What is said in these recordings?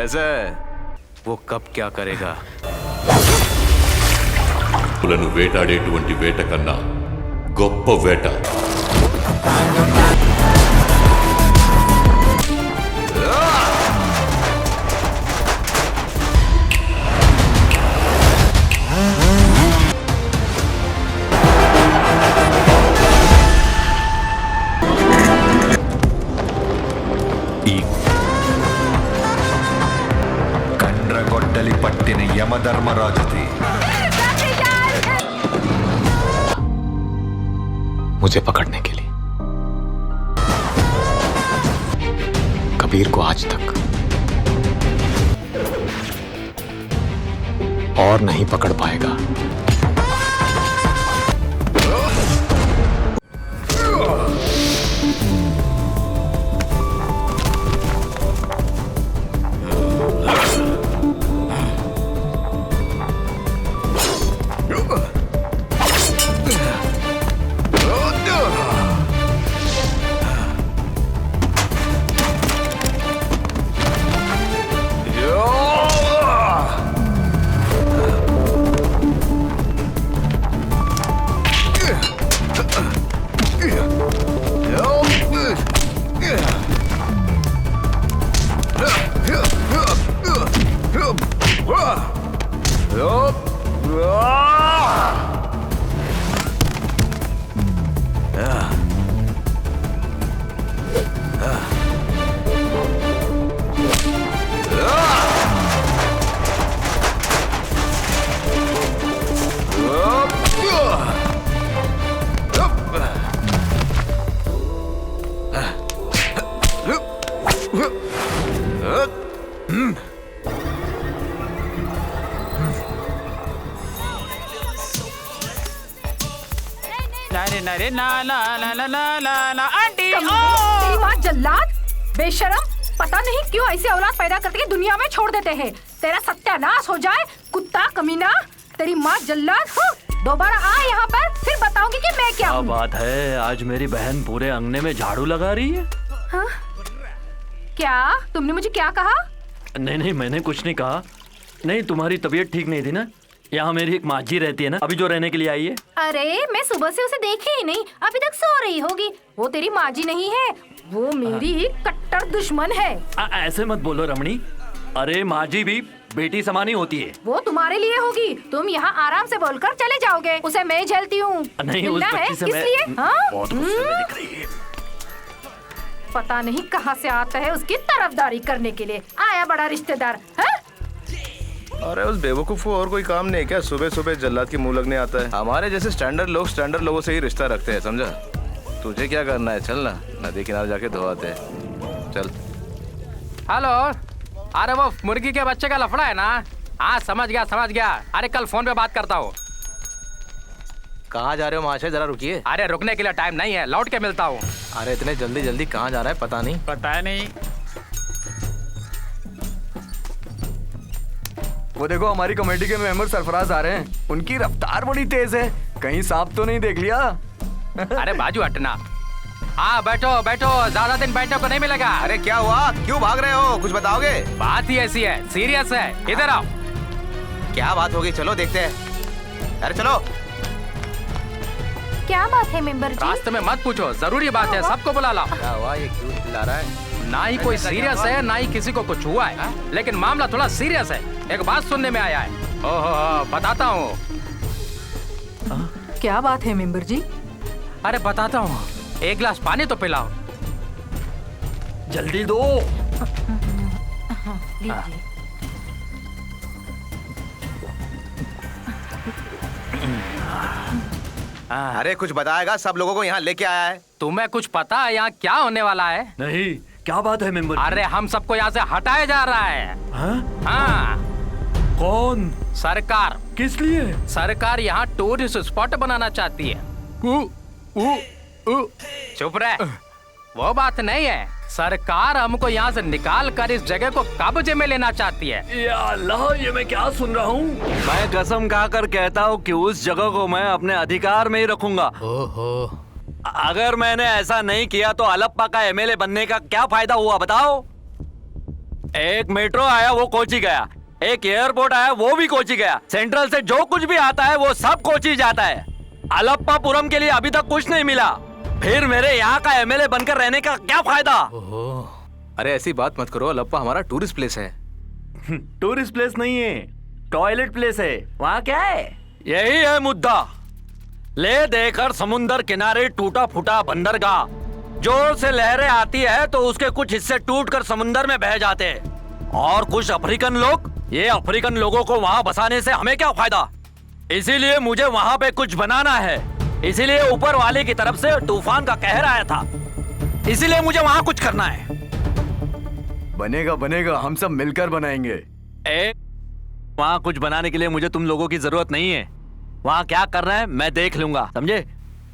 ऐसा है, वो कब क्या करेगा? పులను వేటాడేటువంటి వేట కన్నా గొప్ప వేట కండ్రగొడ్డలి పట్టిన యమధర్మరాజుది. मुझे पकड़ने के लिए कबीर को आज तक और नहीं पकड़ पाएगा. अरे ना ना ना ना ना ना ना आंटी तेरी माँ जल्लाद, बेशरम, पता नहीं क्यों ऐसी औलाद पैदा करके दुनिया में छोड़ देते हैं. तेरा सत्यानाश हो जाए, कुत्ता कमीना. तेरी माँ जल्लाद. दोबारा आ यहाँ पर, फिर बताऊंगी कि मैं क्या हूँ. बात है, आज मेरी बहन पूरे अंगने में झाड़ू लगा रही है. हाँ? क्या तुमने मुझे क्या कहा? नहीं नहीं, मैंने कुछ नहीं कहा. नहीं, तुम्हारी तबीयत ठीक नहीं थी ना. यहाँ मेरी एक माजी रहती है ना, अभी जो रहने के लिए आई है. अरे मैं सुबह से उसे देखी ही नहीं, अभी तक सो रही होगी. वो तेरी माजी नहीं है, वो मेरी कट्टर दुश्मन है. ऐसे मत बोलो रमणी. अरे माजी भी बेटी समान ही होती है. वो तुम्हारे लिए होगी, तुम यहाँ आराम से बोलकर चले जाओगे. उसे मैं झेलती हूँ. नहीं, उस बच्ची से मैं बहुत गुस्से में दिख रही है. पता नहीं कहाँ से आता है उसकी तरफदारी करने के लिए. आया बड़ा रिश्तेदार. अरे उस बेवकूफ को और कोई काम नहीं है क्या? सुबह सुबह जल्लाद के मुंह लगने आता है. हमारे जैसे स्टैंडर्ड लोग स्टैंडर्ड लोगों से ही रिश्ता रखते हैं, समझा? तुझे क्या करना है? चल ना, नदी किनारे जाके धोआते हैं. चल. हेलो. अरे वो मुर्गी के बच्चे का लफड़ा है ना? हाँ समझ गया समझ गया. अरे कल फोन पे बात करता हूँ. कहाँ जा रहे हो महाशय? जरा रुकिए. अरे रुकने के लिए टाइम नहीं है, लौट के मिलता हूँ. अरे इतने जल्दी जल्दी कहाँ जा रहा है? पता नहीं. पता नहीं. वो देखो, हमारी कमेटी के मेंबर सरफराज आ रहे हैं. उनकी रफ्तार बड़ी तेज है. कहीं सांप तो नहीं देख लिया? अरे बाजू हटना. हाँ बैठो बैठो, ज्यादा दिन बैठने को नहीं मिलेगा. अरे क्या हुआ? क्यों भाग रहे हो? कुछ बताओगे? बात ही ऐसी है, सीरियस है. इधर आओ. क्या बात होगी? चलो देखते हैं. अरे चलो. क्या बात है मेंबर जी? रास्ते में मत पूछो, जरूरी बात है. सबको बुला लाओ. क्या हुआ? ये क्यों चिल्ला रहा है? ना ही कोई सीरियस है, ना ही किसी को कुछ हुआ है, लेकिन मामला थोड़ा सीरियस है. एक बात सुनने में आया है. ओहो, बताता हूँ. क्या बात है मेंबर जी? अरे बताता हूँ. एक गिलास पानी तो पिलाओ. जल्दी दो. अरे कुछ बताएगा? सब लोगों को यहाँ लेके आया है. तुम्हें कुछ पता है यहाँ क्या होने वाला है? नहीं, क्या बात है मेंबर? अरे हम सबको यहाँ से हटाया जा रहा है. हाँ. कौन? सरकार. किस लिए? सरकार यहाँ टूरिस्ट स्पॉट बनाना चाहती है. चुप रहे. वो बात नहीं है. सरकार हमको यहाँ से निकाल कर इस जगह को कब्जे में लेना चाहती है. या अल्लाह, ये मैं क्या सुन रहा हूँ? मैं कसम खाकर कहता हूँ कि उस जगह को मैं अपने अधिकार में ही रखूंगा. ओहो, अगर मैंने ऐसा नहीं किया तो अलप्पा का एमएलए बनने का क्या फायदा हुआ बताओ? एक मेट्रो आया वो कोची गया, एक एयरपोर्ट आया वो भी कोची गया, सेंट्रल से जो कुछ भी आता है वो सब कोची जाता है। अलप्पापुरम के लिए अभी तक कुछ नहीं मिला, फिर मेरे यहाँ का एमएलए बनकर रहने का क्या फायदा? अरे ऐसी बात मत करो, अलप्पा हमारा टूरिस्ट प्लेस है। टूरिस्ट प्लेस नहीं है, टॉयलेट प्लेस है। वहाँ क्या है? यही है मुद्दा। ले देकर समुंदर किनारे टूटा फूटा बंदरगाह, जोर से लहरें आती है तो उसके कुछ हिस्से टूटकर समुंदर में बह जाते हैं। और कुछ अफ्रीकन लोग, ये अफ्रीकन लोगों को वहाँ बसाने से हमें क्या फायदा? इसीलिए मुझे वहाँ पे कुछ बनाना है। इसीलिए ऊपर वाले की तरफ से तूफान का कहर आया था, इसीलिए मुझे वहाँ कुछ करना है। बनेगा बनेगा, हम सब मिलकर बनाएंगे। वहाँ कुछ बनाने के लिए मुझे तुम लोगों की जरूरत नहीं है। वहाँ क्या करना है मैं देख लूंगा, समझे?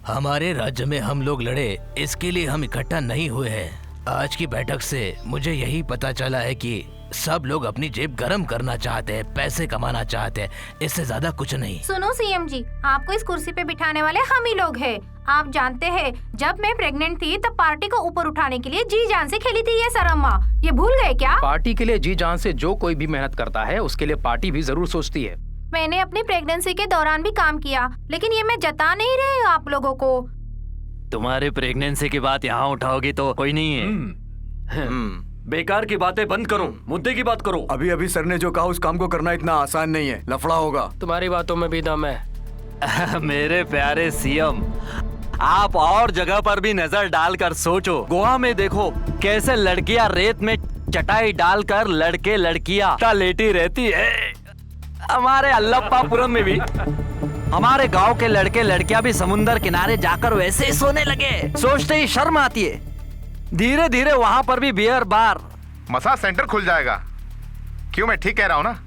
हमारे राज्य में हम लोग लड़े, इसके लिए हम इकट्ठा नहीं हुए हैं। आज की बैठक से मुझे यही पता चला है कि सब लोग अपनी जेब गरम करना चाहते हैं, पैसे कमाना चाहते हैं, इससे ज्यादा कुछ नहीं। सुनो सीएम जी, आपको इस कुर्सी पे बिठाने वाले हम ही लोग हैं। आप जानते हैं, जब मैं प्रेग्नेंट थी तब पार्टी को ऊपर उठाने के लिए जी जान से खेली थी ये सरम्मा। ये भूल गए क्या? पार्टी के लिए जी जान से जो कोई भी मेहनत करता है उसके लिए पार्टी भी जरूर सोचती है। मैंने अपनी प्रेगनेंसी के दौरान भी काम किया, लेकिन ये मैं जता नहीं रही हूँ आप लोगों को। तुम्हारे प्रेगनेंसी की बात यहाँ उठाओगी तो कोई नहीं है। बेकार की बातें बंद करो, मुद्दे की बात करो। अभी अभी सर ने जो कहा उस काम को करना इतना आसान नहीं है, लफड़ा होगा। तुम्हारी बातों में भी दम है। मेरे प्यारे सीएम, आप और जगह पर भी नजर डालकर सोचो। गोवा में देखो कैसे लड़कियां रेत में चटाई डालकर लड़के लड़कियां लेटी रहती है। हमारे अल्लप्पापुरम में भी हमारे गांव के लड़के लड़कियां भी समुंदर किनारे जाकर वैसे ही सोने लगे। सोचते ही शर्म आती है। धीरे धीरे वहां पर भी बियर बार, मसाज सेंटर खुल जाएगा। क्यों, मैं ठीक कह रहा हूँ ना?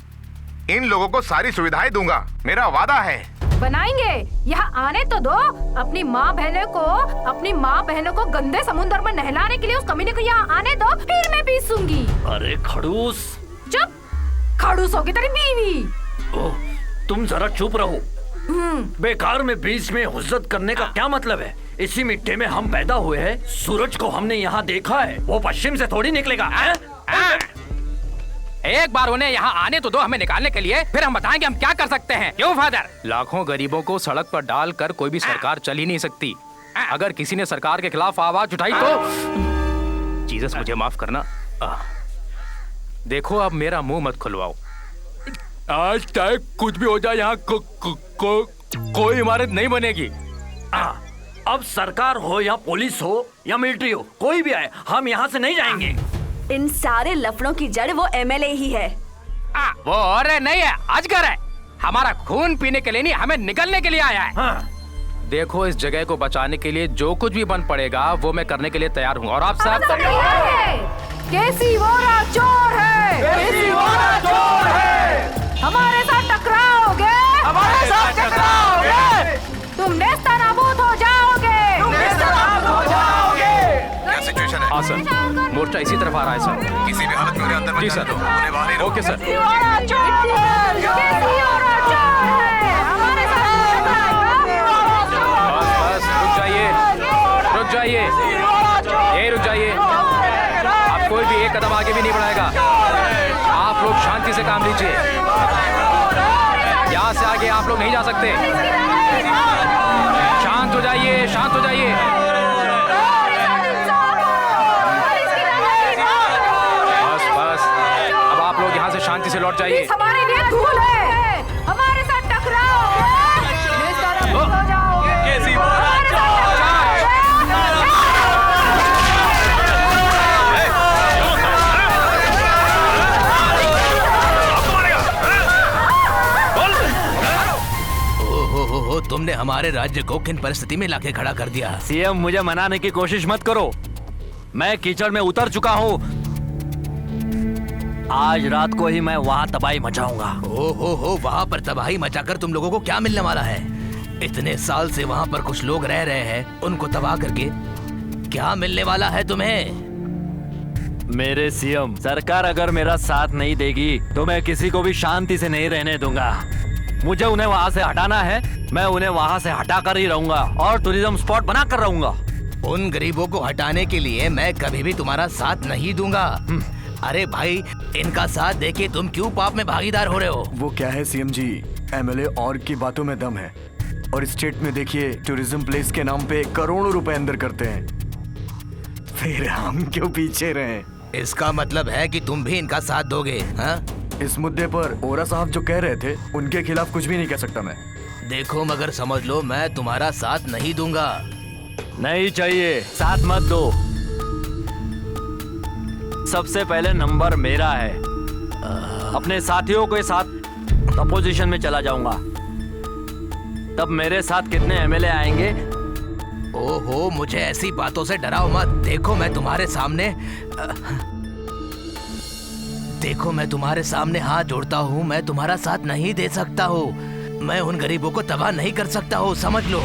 इन लोगों को सारी सुविधाएं दूंगा, मेरा वादा है। बनाएंगे, यहाँ आने तो दो। अपनी माँ बहनों को गंदे समुद्र में नहलाने के लिए उस कमीने को यहाँ आने दो, फिर मैं पीसूंगी। अरे खड़ूस, चुप। खड़ूस होगी तेरी बीवी। ओह, तुम जरा चुप रहो। बेकार में बीच में हुज्जत करने का क्या मतलब है? इसी मिट्टी में हम पैदा हुए हैं। सूरज को हमने यहाँ देखा है, वो पश्चिम से थोड़ी निकलेगा। एक बार उन्हें यहाँ आने तो दो हमें निकालने के लिए, फिर हम बताएंगे हम क्या कर सकते हैं। क्यों फादर? लाखों गरीबों को सड़क पर डालकर कोई भी सरकार चल ही नहीं सकती। अगर किसी ने सरकार के खिलाफ आवाज उठाई तो जीसस मुझे माफ करना। देखो अब मेरा मुंह मत खुलवाओ। आज तक कुछ भी हो जाए यहाँ कोई इमारत नहीं बनेगी। अब सरकार हो या पुलिस हो या मिलिट्री हो, कोई भी आए, हम यहाँ से नहीं जाएंगे। इन सारे लफड़ों की जड़ वो एमएलए ही है। वो और नहीं है, अजगर है। हमारा खून पीने के लिए नहीं, हमें निकलने के लिए आया है। देखो इस जगह को बचाने के लिए जो कुछ भी बन पड़ेगा वो मैं करने के लिए तैयार हूँ। और आप सब केसी वोरा चोर है, केसी वोरा चोर है। हमारे साथ टकराओगे, हमारे साथ टकराओगे, तुम नेस्तनाबूद हो जाओगे, क्या सिचुएशन है? हाँ सर, मोर्चा इसी तरफ आ रहा है सर। किसी भी हालत में उन्हें अंदर मत जी जाने सर। दो, उन्हें बाहर ही रखो। Okay sir. केसी वोरा चोर है, हमारे साथ बस रुक जाइए, रुक जाइए, यही रुक जाइए। अब कोई भी एक कदम आगे भी नहीं बढ़ाएगा। आप लोग शांति से काम लीजिए। यहाँ से आगे आप लोग नहीं जा सकते। शांत हो जाइए, शांत हो जाइए। बस बस, अब आप लोग यहाँ से शांति से लौट जाइए। हमारे लिए धूल है, हमारे साथ टकराओगे, नेस्तनाबूद हो जाओगे। ओहो, तुमने हमारे राज्य को किन परिस्थिति में लाके खड़ा कर दिया? सीएम, मुझे मनाने की कोशिश मत करो। मैं कीचड़ में उतर चुका हूँ। आज रात को ही मैं वहाँ तबाही मचाऊंगा। ओहो, वहाँ पर तबाही मचाकर तुम लोगों को क्या मिलने वाला है? इतने साल से वहाँ पर कुछ लोग रह रहे हैं, उनको तबाह करके क्या मिलने वाला है तुम्हें? मेरे सीएम, सरकार अगर मेरा साथ नहीं देगी तो मैं किसी को भी शांति से नहीं रहने दूंगा। मुझे उन्हें वहाँ से हटाना है, मैं उन्हें वहाँ से हटा कर ही रहूंगा और टूरिज्म स्पॉट बना कर रहूंगा। उन गरीबों को हटाने के लिए मैं कभी भी तुम्हारा साथ नहीं दूंगा। अरे भाई, इनका साथ देके तुम क्यों पाप में भागीदार हो रहे हो? वो क्या है सीएम जी, एमएलए और की बातों में दम है, और स्टेट में देखिए टूरिज्म प्लेस के नाम पे करोड़ों रुपए अंदर करते हैं, फिर हम क्यों पीछे रहे? इसका मतलब है कि तुम भी इनका साथ दोगे, हाँ? इस मुद्दे पर ओरा साहब जो कह रहे थे उनके खिलाफ कुछ भी नहीं कह सकता मैं। देखो मगर समझ लो, मैं तुम्हारा साथ नहीं दूंगा। नहीं चाहिए, साथ मत दो। सबसे पहले नंबर मेरा है। अपने साथियों के साथ अपोजिशन में चला जाऊंगा, तब मेरे साथ कितने एमएलए आएंगे? ओहो, मुझे ऐसी बातों से डराओ मत। देखो मैं तुम्हारे सामने हाथ जोड़ता हूँ, मैं तुम्हारा साथ नहीं दे सकता हूँ। मैं उन गरीबों को तबाह नहीं कर सकता हूँ, समझ लो।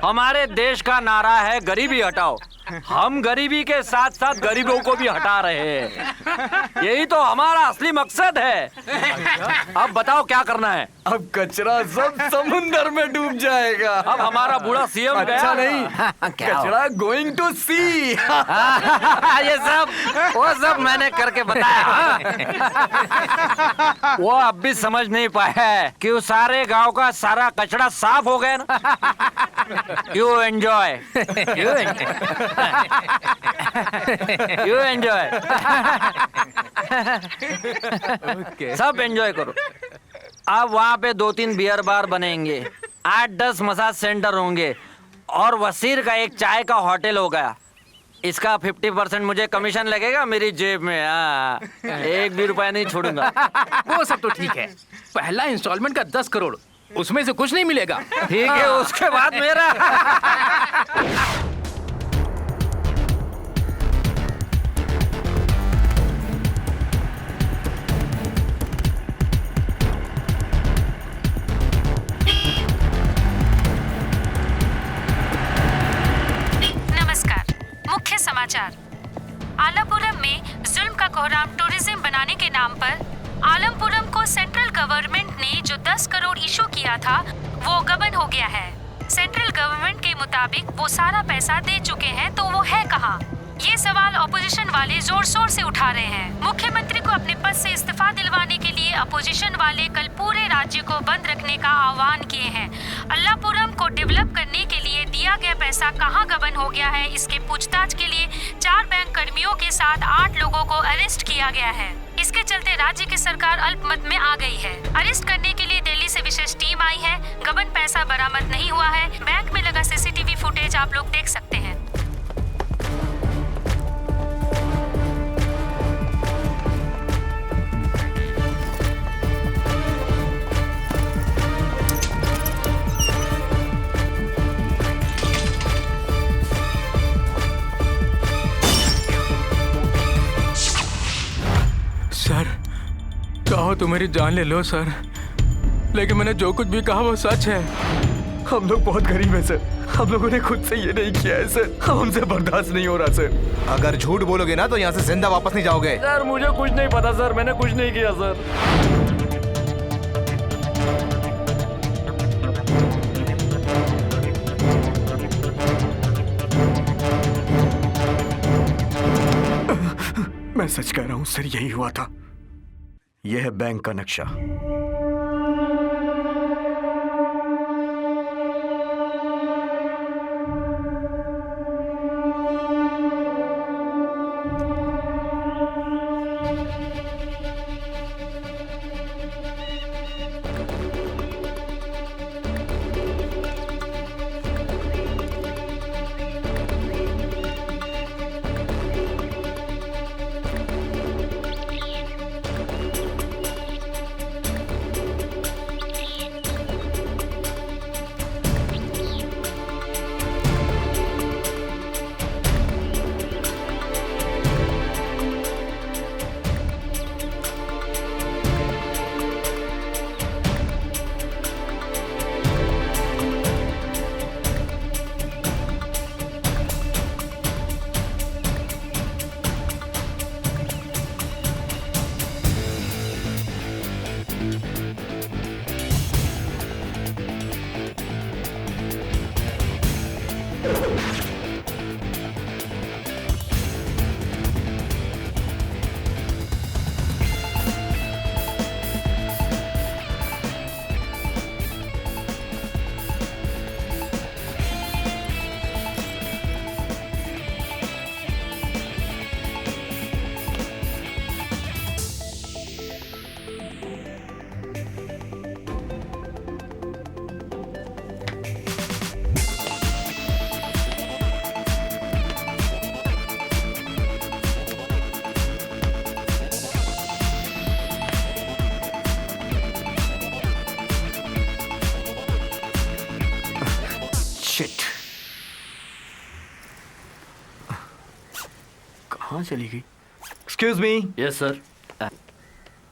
हमारे देश का नारा है गरीबी हटाओ। हम गरीबी के साथ साथ गरीबों को भी हटा रहे हैं। यही तो हमारा असली मकसद है। अब बताओ क्या करना है? अब कचरा सब समुंदर में डूब जाएगा। अब हमारा बूढ़ा सीएम अच्छा नहीं, कचरा गोइंग टू सी। वो सब मैंने करके बताया। वो अब भी समझ नहीं पाया है कि उस सारे गांव का सारा कचरा साफ हो गया ना। यू एंजॉय, यू एंजॉय, सब एंजॉय करो। अब वहाँ पे 2-3 बियर बार बनेंगे, 8-10 मसाज सेंटर होंगे, और वसीर का एक चाय का होटल होगा। इसका 50% मुझे कमीशन लगेगा मेरी जेब में। हाँ, 1 भी रुपया नहीं छोड़ूंगा। वो सब तो ठीक है, पहला इंस्टॉलमेंट का 10 करोड़, उसमें से कुछ नहीं मिलेगा। ठीक है, उसके बाद मेरा। मुख्य समाचार। आलमपुरम में जुल्म का कोहराम टूरिज्म बनाने के नाम पर आलमपुरम को सेंट्रल गवर्नमेंट ने जो 10 करोड़ इशू किया था वो गबन हो गया है। सेंट्रल गवर्नमेंट के मुताबिक वो सारा पैसा दे चुके हैं, तो वो है कहाँ? ये सवाल अपोजिशन वाले जोर शोर से उठा रहे हैं। मुख्यमंत्री को अपने पद से इस्तीफा दिलवाने के लिए अपोजिशन वाले कल पूरे राज्य को बंद रखने का आह्वान किए हैं। अल्लापुरम को डेवलप करने के लिए दिया गया पैसा कहां गबन हो गया है, इसके पूछताछ के लिए 4 बैंक कर्मियों के साथ 8 लोगों को अरेस्ट किया गया है। इसके चलते राज्य की सरकार अल्पमत में आ गई है। अरेस्ट करने के लिए दिल्ली से विशेष टीम आई है। गबन पैसा बरामद नहीं हुआ है। बैंक में लगा सीसीटीवी फुटेज आप लोग देख सकते हैं। सर, कहो तो मेरी जान ले लो सर, लेकिन मैंने जो कुछ भी कहा वो सच है। हम लोग बहुत गरीब हैं सर, हम लोगों ने खुद से ये नहीं किया है सर, हमसे बर्दाश्त नहीं हो रहा सर। अगर झूठ बोलोगे ना तो यहाँ से जिंदा वापस नहीं जाओगे। सर मुझे कुछ नहीं पता सर, मैंने कुछ नहीं किया सर। मैं सच कह रहा हूँ सर, यही हुआ था। यह है बैंक का नक्शा। शिट, कहाँ चली गई? Excuse me. Yes sir.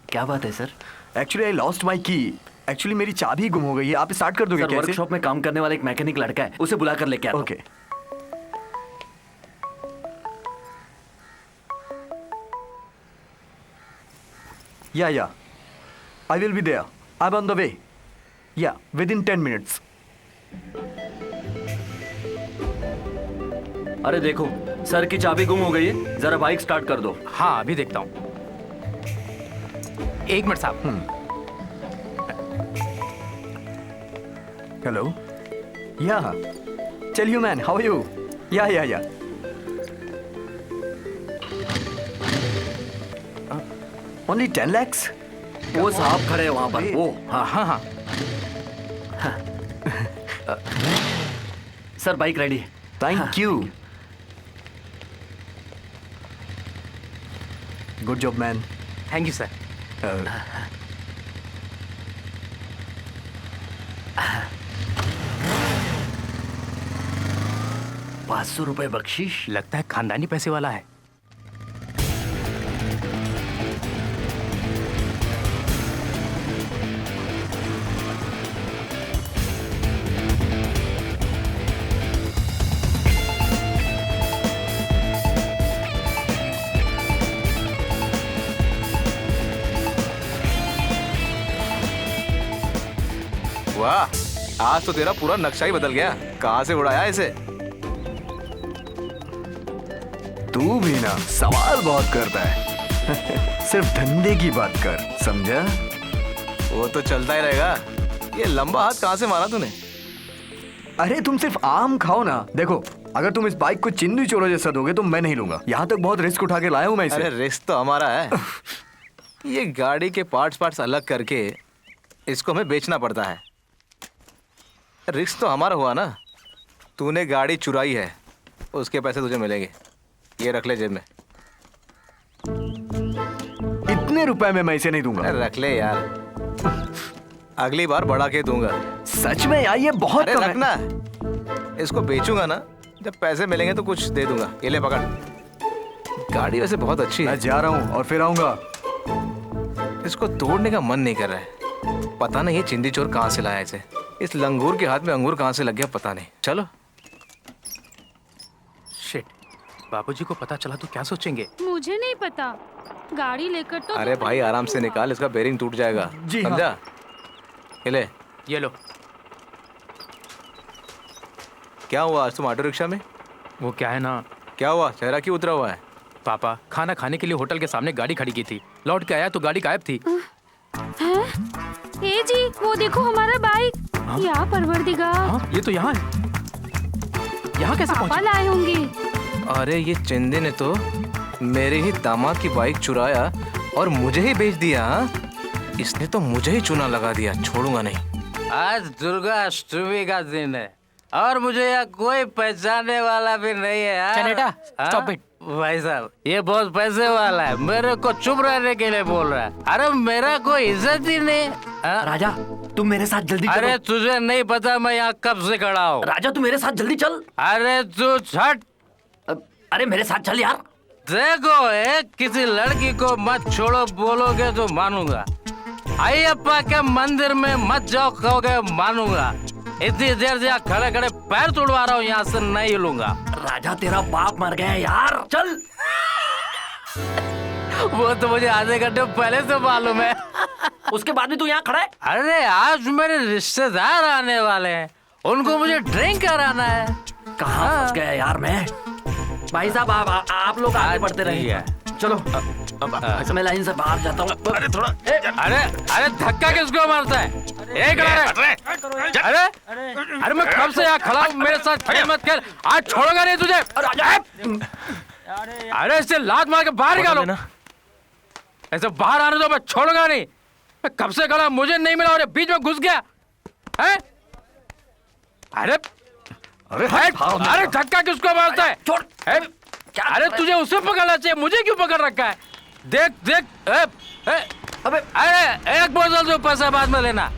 क्या बात है sir? Actually I lost my की। एक्चुअली मेरी चाबी गुम हो गई है। आप स्टार्ट कर दोगे सर, कैसे? वर्कशॉप में काम करने वाला एक मैकेनिक लड़का है, उसे बुला कर लेके आता हूं। Okay. Yeah I will be there. I am on the way. Yeah with in 10 minutes. अरे देखो, सर की चाबी गुम हो गई है, जरा बाइक स्टार्ट कर दो। हाँ अभी देखता हूँ। एक मिनट साहब। Hello. Yeah tell you man, how are you? Yeah only 10 lakhs? वो साहब खड़े हैं वहां पर। वो हाँ। सर बाइक रेडी है। Thank you. Good job man. Thank you sir. 500 रुपए बख्शीश। लगता है खानदानी पैसे वाला है। वाह, आज तो तेरा पूरा नक्शा ही बदल गया। कहाँ से उड़ाया इसे? तू भी ना सवाल बहुत करता है। सिर्फ धंधे की बात कर, समझा? वो तो चलता ही रहेगा। ये लंबा हाथ कहाँ से मारा तूने? अरे तुम सिर्फ आम खाओ ना। देखो, अगर तुम इस बाइक को चिंदी चोरों जैसा दोगे तो मैं नहीं लूंगा। यहाँ तक बहुत रिस्क उठा के लाया हूँ मैं इसे। अरे रिस्क तो हमारा है। ये गाड़ी के पार्ट्स अलग करके इसको हमें बेचना पड़ता है। रिस्क तो हमारा हुआ ना। तूने गाड़ी चुराई है, उसके पैसे तुझे मिलेंगे। ये रख ले जेब में। इतने रुपए में मैं इसे नहीं दूंगा। रख ले यार, अगली बार बढ़ा के दूंगा। सच में यार, ये बहुत कम है। रखना। इसको बेचूंगा ना, जब पैसे मिलेंगे तो कुछ दे दूंगा। ये ले पकड़। गाड़ी वैसे बहुत अच्छी है। मैं जा रहा हूँ और फिर आऊंगा। इसको तोड़ने का मन नहीं कर रहा है। पता नहीं ये चिंदी चोर कहाँ से लाया इसे। इस लंगूर के हाथ में अंगूर कहाँ से लग गया पता नहीं। चलो। शिट, बाबूजी को पता चला तो क्या सोचेंगे? मुझे नहीं पता, गाड़ी लेकर तो। अरे भाई आराम से निकाल, इसका बेरिंग टूट जाएगा। जी समझा? ये ले। ये लो। क्या हुआ आज तुम ऑटो रिक्शा में? वो क्या है ना। क्या हुआ, चेहरा क्यों उतरा हुआ है? पापा खाना खाने के लिए होटल के सामने गाड़ी खड़ी की थी, लौट के आया तो गाड़ी गायब थी। ए जी, वो देखो हमारा बाइक। या परवरदिगार। हाँ, ये तो यहाँ है। यहाँ कैसे पापा पहुँची? लाए होंगे। अरे ये चिंदी ने तो मेरे ही दामाद की बाइक चुराया और मुझे ही बेच दिया। इसने तो मुझे ही चूना लगा दिया। छोड़ूंगा नहीं। आज दुर्गा अष्टमी का दिन है और मुझे यहाँ कोई पहचानने वाला भी नहीं है यार। चनेटा, stop it। भाई साहब, ये बहुत पैसे वाला है, मेरे को चुप रहने के लिए बोल रहा है। अरे मेरा कोई इज्जत ही नहीं। राजा, तुम मेरे साथ जल्दी चलो। अरे तुझे नहीं पता मैं यहाँ कब से खड़ा हूँ। राजा, तू मेरे साथ जल्दी चल। अरे तू छट। अरे मेरे साथ चल यार। देखो, किसी लड़की को मत छोड़ो बोलोगे तो मानूंगा। अयप्पा के मंदिर में मत जाओ कहोगे मानूंगा। इतनी देर से खड़े खड़े पैर तोड़वा रहा हूँ, यहाँ से नहीं हिलूंगा। राजा, तेरा बाप मर गया यार, चल। वो तो मुझे आधे घंटे पहले से मालूम है। उसके बाद भी तू यहाँ खड़ा है? अरे आज मेरे रिश्तेदार आने वाले हैं, उनको मुझे ड्रिंक कराना है। कहाँ फंस गया यार मैं। भाई साहब आप लोग आगे बढ़ते रहिए। चलो मैं लाइन से बाहर जाता हूँ। अरे थोड़ा अरे धक्का किसको मारता है? एक अरे मैं कब से यहाँ खड़ा हूँ, मेरे साथ खेल मत खेल। आज छोड़ूंगा नहीं तुझे। अरे इससे लात मार के बाहर निकालो। ऐसे बाहर आने दो, मैं छोड़ूंगा नहीं। मैं कब से खड़ा, मुझे नहीं मिला और बीच में घुस गया है। अरे अरे धक्का किसको मारता है? अरे तुझे उसे पकड़ना चाहिए, मुझे क्यों पकड़ रखा है? देख देख अबे अरे एक बोतल जो पैसा बाद में लेना।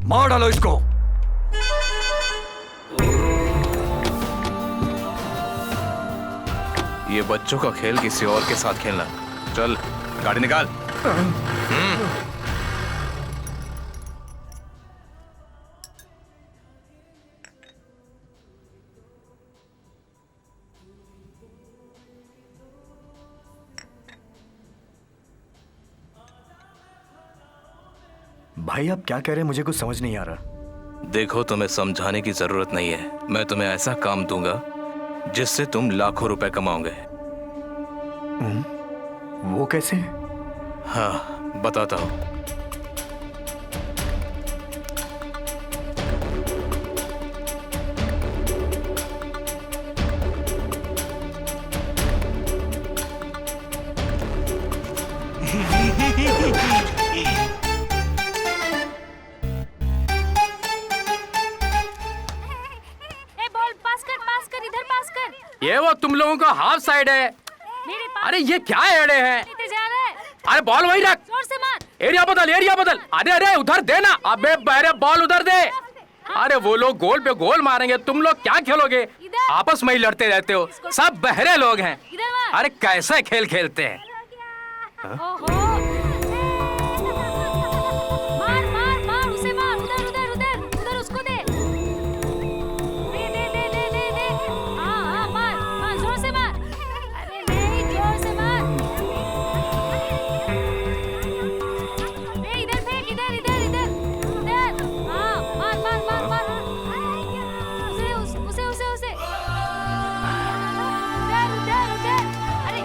मार डालो इसको। ये बच्चों का खेल किसी और के साथ खेलना। चल गाड़ी निकाल। भाई आप क्या कह रहे हैं, मुझे कुछ समझ नहीं आ रहा। देखो, तुम्हें समझाने की जरूरत नहीं है। मैं तुम्हें ऐसा काम दूंगा जिससे तुम लाखों रुपए कमाओगे। वो कैसे? हाँ बताता हूँ। ये वो तुम लोगों का हाफ साइड है। अरे ये क्या एड़े हैं? अरे बॉल वही रख। जोर से मार। एरिया बदल, एरिया बदल। अरे अरे उधर देना। अबे बहरे बॉल उधर दे। अरे वो लोग गोल पे गोल मारेंगे, तुम लोग क्या खेलोगे? आपस में ही लड़ते रहते हो, सब बहरे लोग हैं। अरे कैसे खेल खेलते हैं? मार मार मार उसे मार। उधर उधर उधर उधर उसको दे। दे दे दे दे दे दे। हाँ हाँ मार मार जोर से मार। अरे नहीं जोर से मार। इधर फेंक, इधर इधर इधर इधर। हाँ मार मार मार मार। उसे उसे उसे उसे। उधर उधर उधर। अरे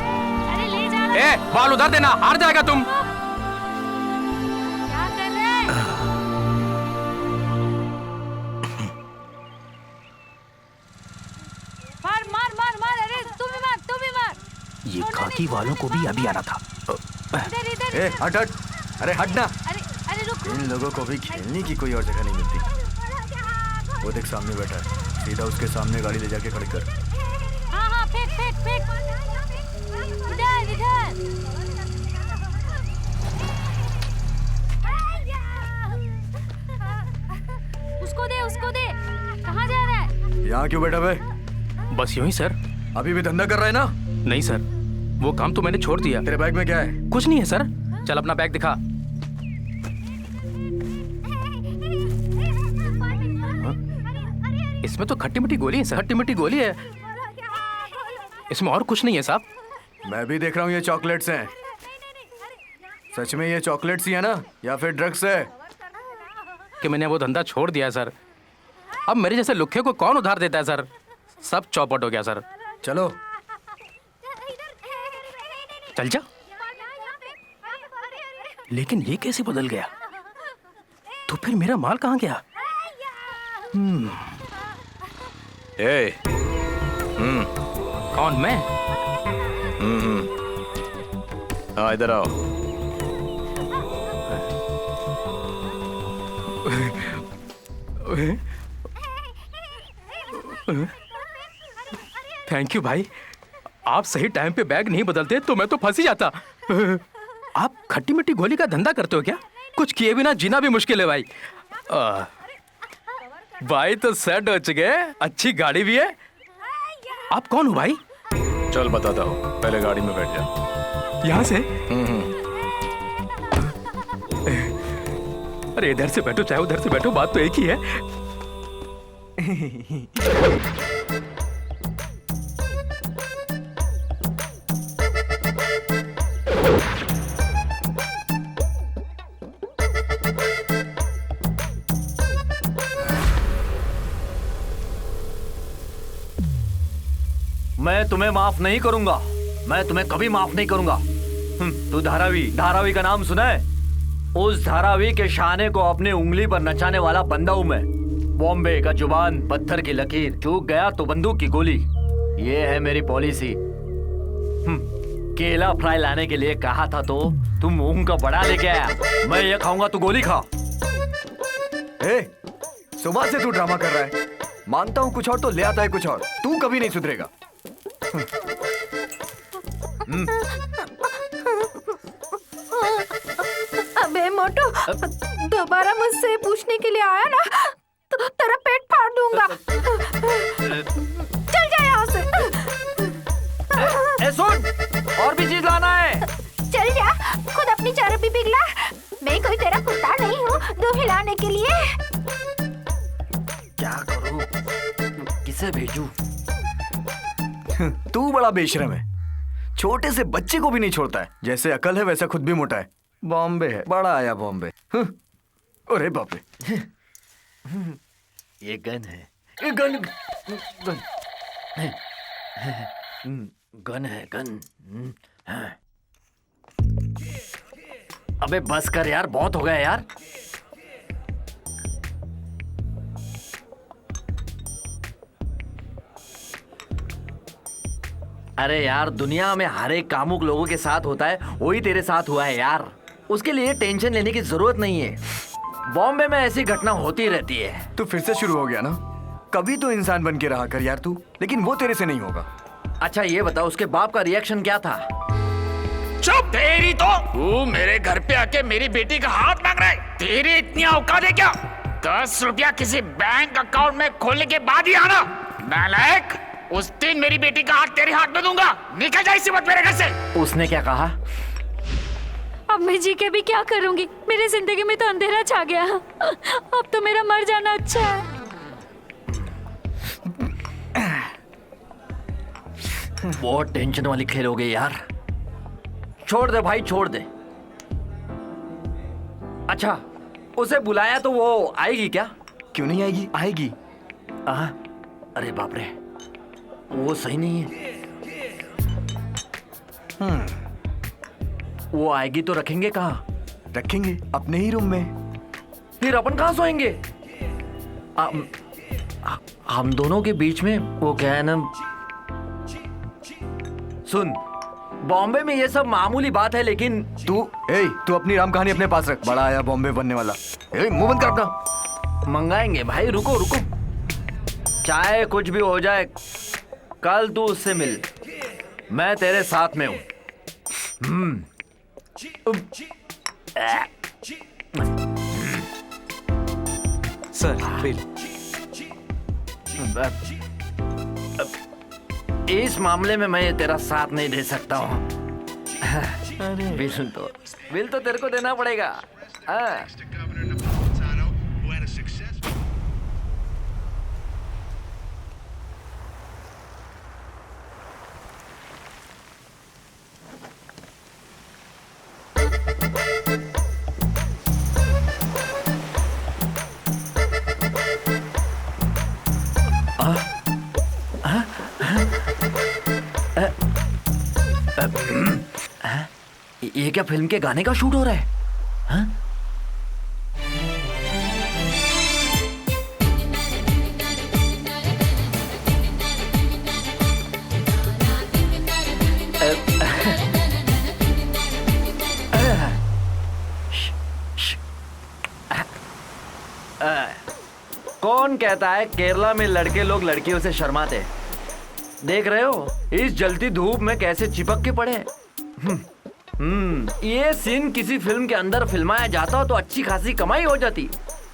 अरे ले जा। ए बॉल उधर देना, हार जाएगा तुम। क्या कर रहे हैं? मार मार मार मार। अरे तू भी मार, तू भी मार। ये खाकी वालों को भी अभी आना था। इधर इधर। ए हट हट। अरे हट ना। अरे अरे रुक। इन लोगों को भी खेलने की कोई और जगह नहीं मिलती। वो देख सामने बैठा है, सीधा उसके सामने गाड़ी ले जाके खड़ी कर। हाँ हाँ फेंक फेंक फेंक। इधर इधर। उसको दे, उसको दे। कहाँ जा रहा है? यहाँ क्यों बैठा भाई? बस यूं ही सर। अभी भी धंधा कर रहा है ना? नहीं सर, वो काम तो मैंने छोड़ दिया। तेरे बैग में क्या है? कुछ नहीं है सर। चल अपना बैग दिखा। इसमें तो खट्टी मिट्टी गोली है सर। खट्टी मिट्टी गोली है, इसमें और कुछ नहीं है साहब। मैं भी देख रहा हूँ ये चॉकलेट्स हैं। सच में ये चॉकलेट्स ही है ना, या फिर ड्रग्स है? कि मैंने वो धंधा छोड़ दिया है सर। अब मेरे जैसे लुखे को कौन उधार देता है सर? सब चौपट हो गया सर। चलो चल जा। लेकिन ये कैसे बदल गया? तो फिर मेरा माल कहाँ गया? ए, कौन, मैं? हाँ इधर आओ। थैंक यू भाई। आप सही टाइम पे बैग नहीं बदलते तो मैं तो फंस ही जाता। आप खट्टी मिट्टी गोली का धंधा करते हो क्या? कुछ किए बिना जीना भी मुश्किल है भाई। भाई तो सेट हो चुके, अच्छी गाड़ी भी है। आप कौन हो भाई? चल बताता हूँ, पहले गाड़ी में बैठ जा। यहाँ से? अरे इधर से बैठो चाहे उधर से बैठो, बात तो एक ही है। मैं तुम्हें माफ नहीं करूंगा, मैं तुम्हें कभी माफ नहीं करूंगा। तू धारावी का नाम सुना है? उस धारावी के शाने को अपने उंगली पर नचाने वाला बंदा हूं मैं। बॉम्बे का जुबान, पत्थर की लकीर, चूक गया तो बंदूक की गोली, ये है मेरी पॉलिसी। केला फ्राई लाने के लिए कहा था तो तुम मूंग का बड़ा लेके आया। मैं ये खाऊंगा, तू गोली खा। सुबह से तू ड्रामा कर रहा है। मांगता हूँ कुछ और तो ले आता है कुछ और। तू कभी नहीं सुधरेगा। अबे मोटू, दोबारा मुझसे पूछने के लिए आया ना तो तेरा पेट फाड़ दूंगा। चल जा यहाँ से। सुन, और भी चीज लाना है। चल जा, खुद अपनी चर्बी पिघला। मैं कोई तेरा कुत्ता नहीं हूँ दूध हिलाने के लिए। क्या करूँ, किसे भेजूं? तू बड़ा बेशरम है, छोटे से बच्चे को भी नहीं छोड़ता है। जैसे अकल है वैसा खुद भी मोटा है। बॉम्बे है, बड़ा आया बॉम्बे। अरे बाप रे, ये गन है, ये गन है, गन। अबे बस कर यार, बहुत हो गया यार। अरे यार, दुनिया में हर एक कामुक लोगों के साथ होता है, वही तेरे साथ हुआ है यार। उसके लिए टेंशन लेने की जरूरत नहीं है। बॉम्बे में ऐसी घटना होती रहती है। तू फिर से शुरू हो गया ना। कभी तो इंसान बन के रहा कर यार तू, लेकिन वो तेरे से नहीं होगा। अच्छा ये बता, उसके बाप का रिएक्शन क्या था? चुप तेरी तो। तू मेरे घर पे आके मेरी बेटी का हाथ मांग रहा है? तेरी इतनी औकात है क्या? 10 रुपया किसी बैंक अकाउंट में खोलने के बाद ही आना। नालायक, उस दिन मेरी बेटी का हाथ तेरे हाथ में दूंगा। निकल जा इसी वक्त मेरे घर से। उसने क्या कहा? अब मैं जी के भी क्या करूंगी? मेरी जिंदगी में तो अंधेरा छा गया। अब तो मेरा मर जाना अच्छा है। बहुत टेंशन वाली खेल हो गई यार। छोड़ दे भाई, छोड़ दे। अच्छा, उसे बुलाया तो वो आएगी क्या? क्यों नहीं आएगी, आएगी। अरे बाप रे, वो सही नहीं है। वो आएगी तो रखेंगे कहाँ? रखेंगे अपने ही रूम में। फिर अपन कहाँ सोएंगे? हम दोनों के बीच में वो क्या है ना। सुन, बॉम्बे में ये सब मामूली बात है, लेकिन तू अपनी राम कहानी अपने पास रख। बड़ा आया बॉम्बे बनने वाला। मुंह बंद कर अपना। मंगाएंगे भाई, रुको रुको। चाहे कुछ भी हो जाए, कल तू उससे मिल, मैं तेरे साथ में हूं। Sir bill. इस मामले में मैं तेरा साथ नहीं दे सकता हूँ। बिल तो तेरे को देना पड़ेगा। ये क्या फिल्म के गाने का शूट हो रहा है? हाँ? कौन कहता है केरला में लड़के लोग लड़कियों से शर्माते हैं? देख रहे हो इस जलती धूप में कैसे चिपक के पड़े हैं। ये सीन किसी फिल्म के अंदर फिल्माया जाता हो तो अच्छी खासी कमाई हो जाती।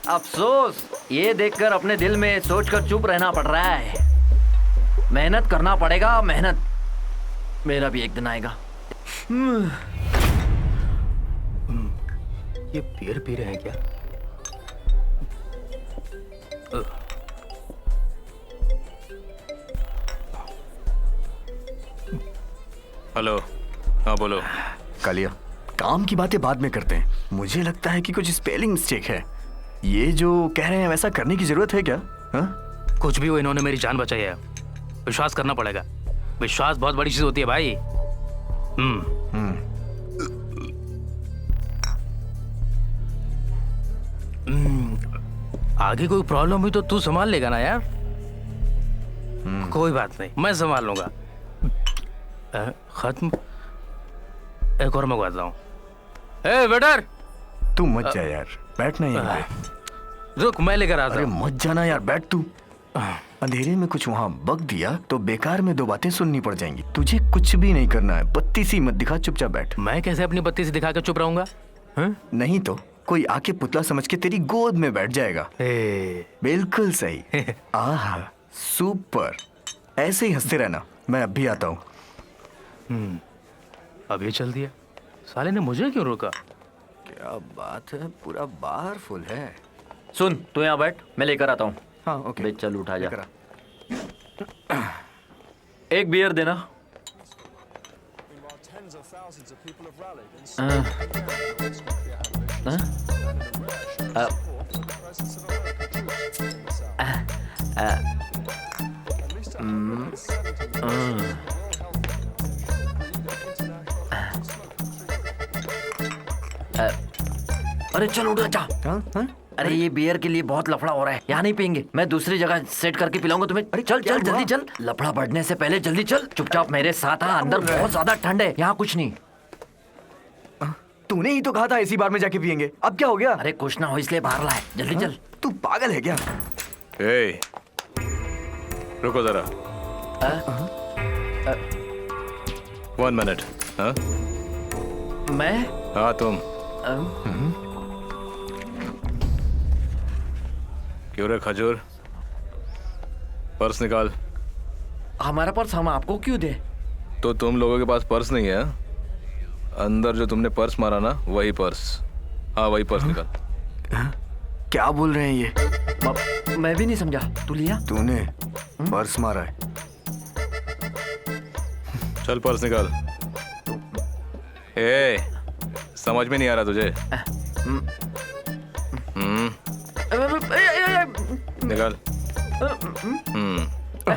अफसोस ये देखकर अपने दिल में सोचकर चुप रहना पड़ रहा है। मेहनत करना पड़ेगा, मेहनत। मेरा भी एक दिन आएगा। ये बियर पी रहे हैं क्या? हेलो, हाँ बोलो। कालिया, काम की बातें बाद में करते हैं। मुझे लगता है कि कुछ स्पेलिंग मिस्टेक है। ये जो कह रहे हैं वैसा करने की जरूरत है क्या? हा? कुछ भी हो, इन्होंने मेरी जान बचाई है। विश्वास करना पड़ेगा। विश्वास बहुत बड़ी चीज होती है भाई। आगे कोई प्रॉब्लम हुई तो तू संभाल लेगा ना यार? कोई बात नहीं, मैं संभाल लूंगा। खत्म। एक और मंगवाता हूँ। ए वेटर, तू मत जा यार, बैठना यहाँ पे। रुक, मैं लेकर आता अरे हूँ। मत जाना यार, बैठ तू। अंधेरे में कुछ वहाँ बक दिया तो बेकार में दो बातें सुननी पड़ जाएंगी। तुझे कुछ भी नहीं करना है, बत्ती सी मत दिखा, चुपचाप बैठ। मैं कैसे अपनी बत्ती से दिखा कर चुप रहूंगा? नहीं तो कोई आके पुतला समझ के तेरी गोद में बैठ जाएगा। बिल्कुल सही। आहा, सुपर। ऐसे ही हंसते रहना, मैं अब भी आता हूँ। अब ये चल दिया। साले ने मुझे क्यों रोका? क्या बात है, पूरा बार फुल है। सुन, तू यहाँ बैठ, मैं लेकर आता हूँ। हाँ ओके। चल उठा जा। एक बियर देना। अरे चल उठ जा। अरे ये बियर के लिए बहुत लफड़ा हो रहा है, यहाँ नहीं पियेंगे। मैं दूसरी जगह सेट करके पिलाऊंगा तुम्हें। अरे चल चल जल्दी चल, लफड़ा बढ़ने से पहले जल्दी चल। चुपचाप मेरे साथ आ, अंदर बहुत ज्यादा ठंड है, यहाँ कुछ नहीं। तूने ही तो कहा था इसी बार में जाके पियेंगे, अब क्या हो गया? अरे कुछ ना हो इसलिए बाहर लाए, जल्दी चल। तू पागल है क्या? ए, रुको जरा। 1 मिनट। हाँ मैं? हाँ तुम। क्यों रे खजूर, पर्स निकाल। हमारा पर्स हम आपको क्यों दे? तो तुम लोगों के पास पर्स नहीं है? अंदर जो तुमने पर्स मारा ना, वही पर्स। हाँ वही पर्स निकाल। क्या बोल रहे हैं ये? मैं भी नहीं समझा। तू लिया? तूने पर्स मारा है? चल पर्स निकाल। ए, समझ में नहीं आ रहा तुझे? निकाल।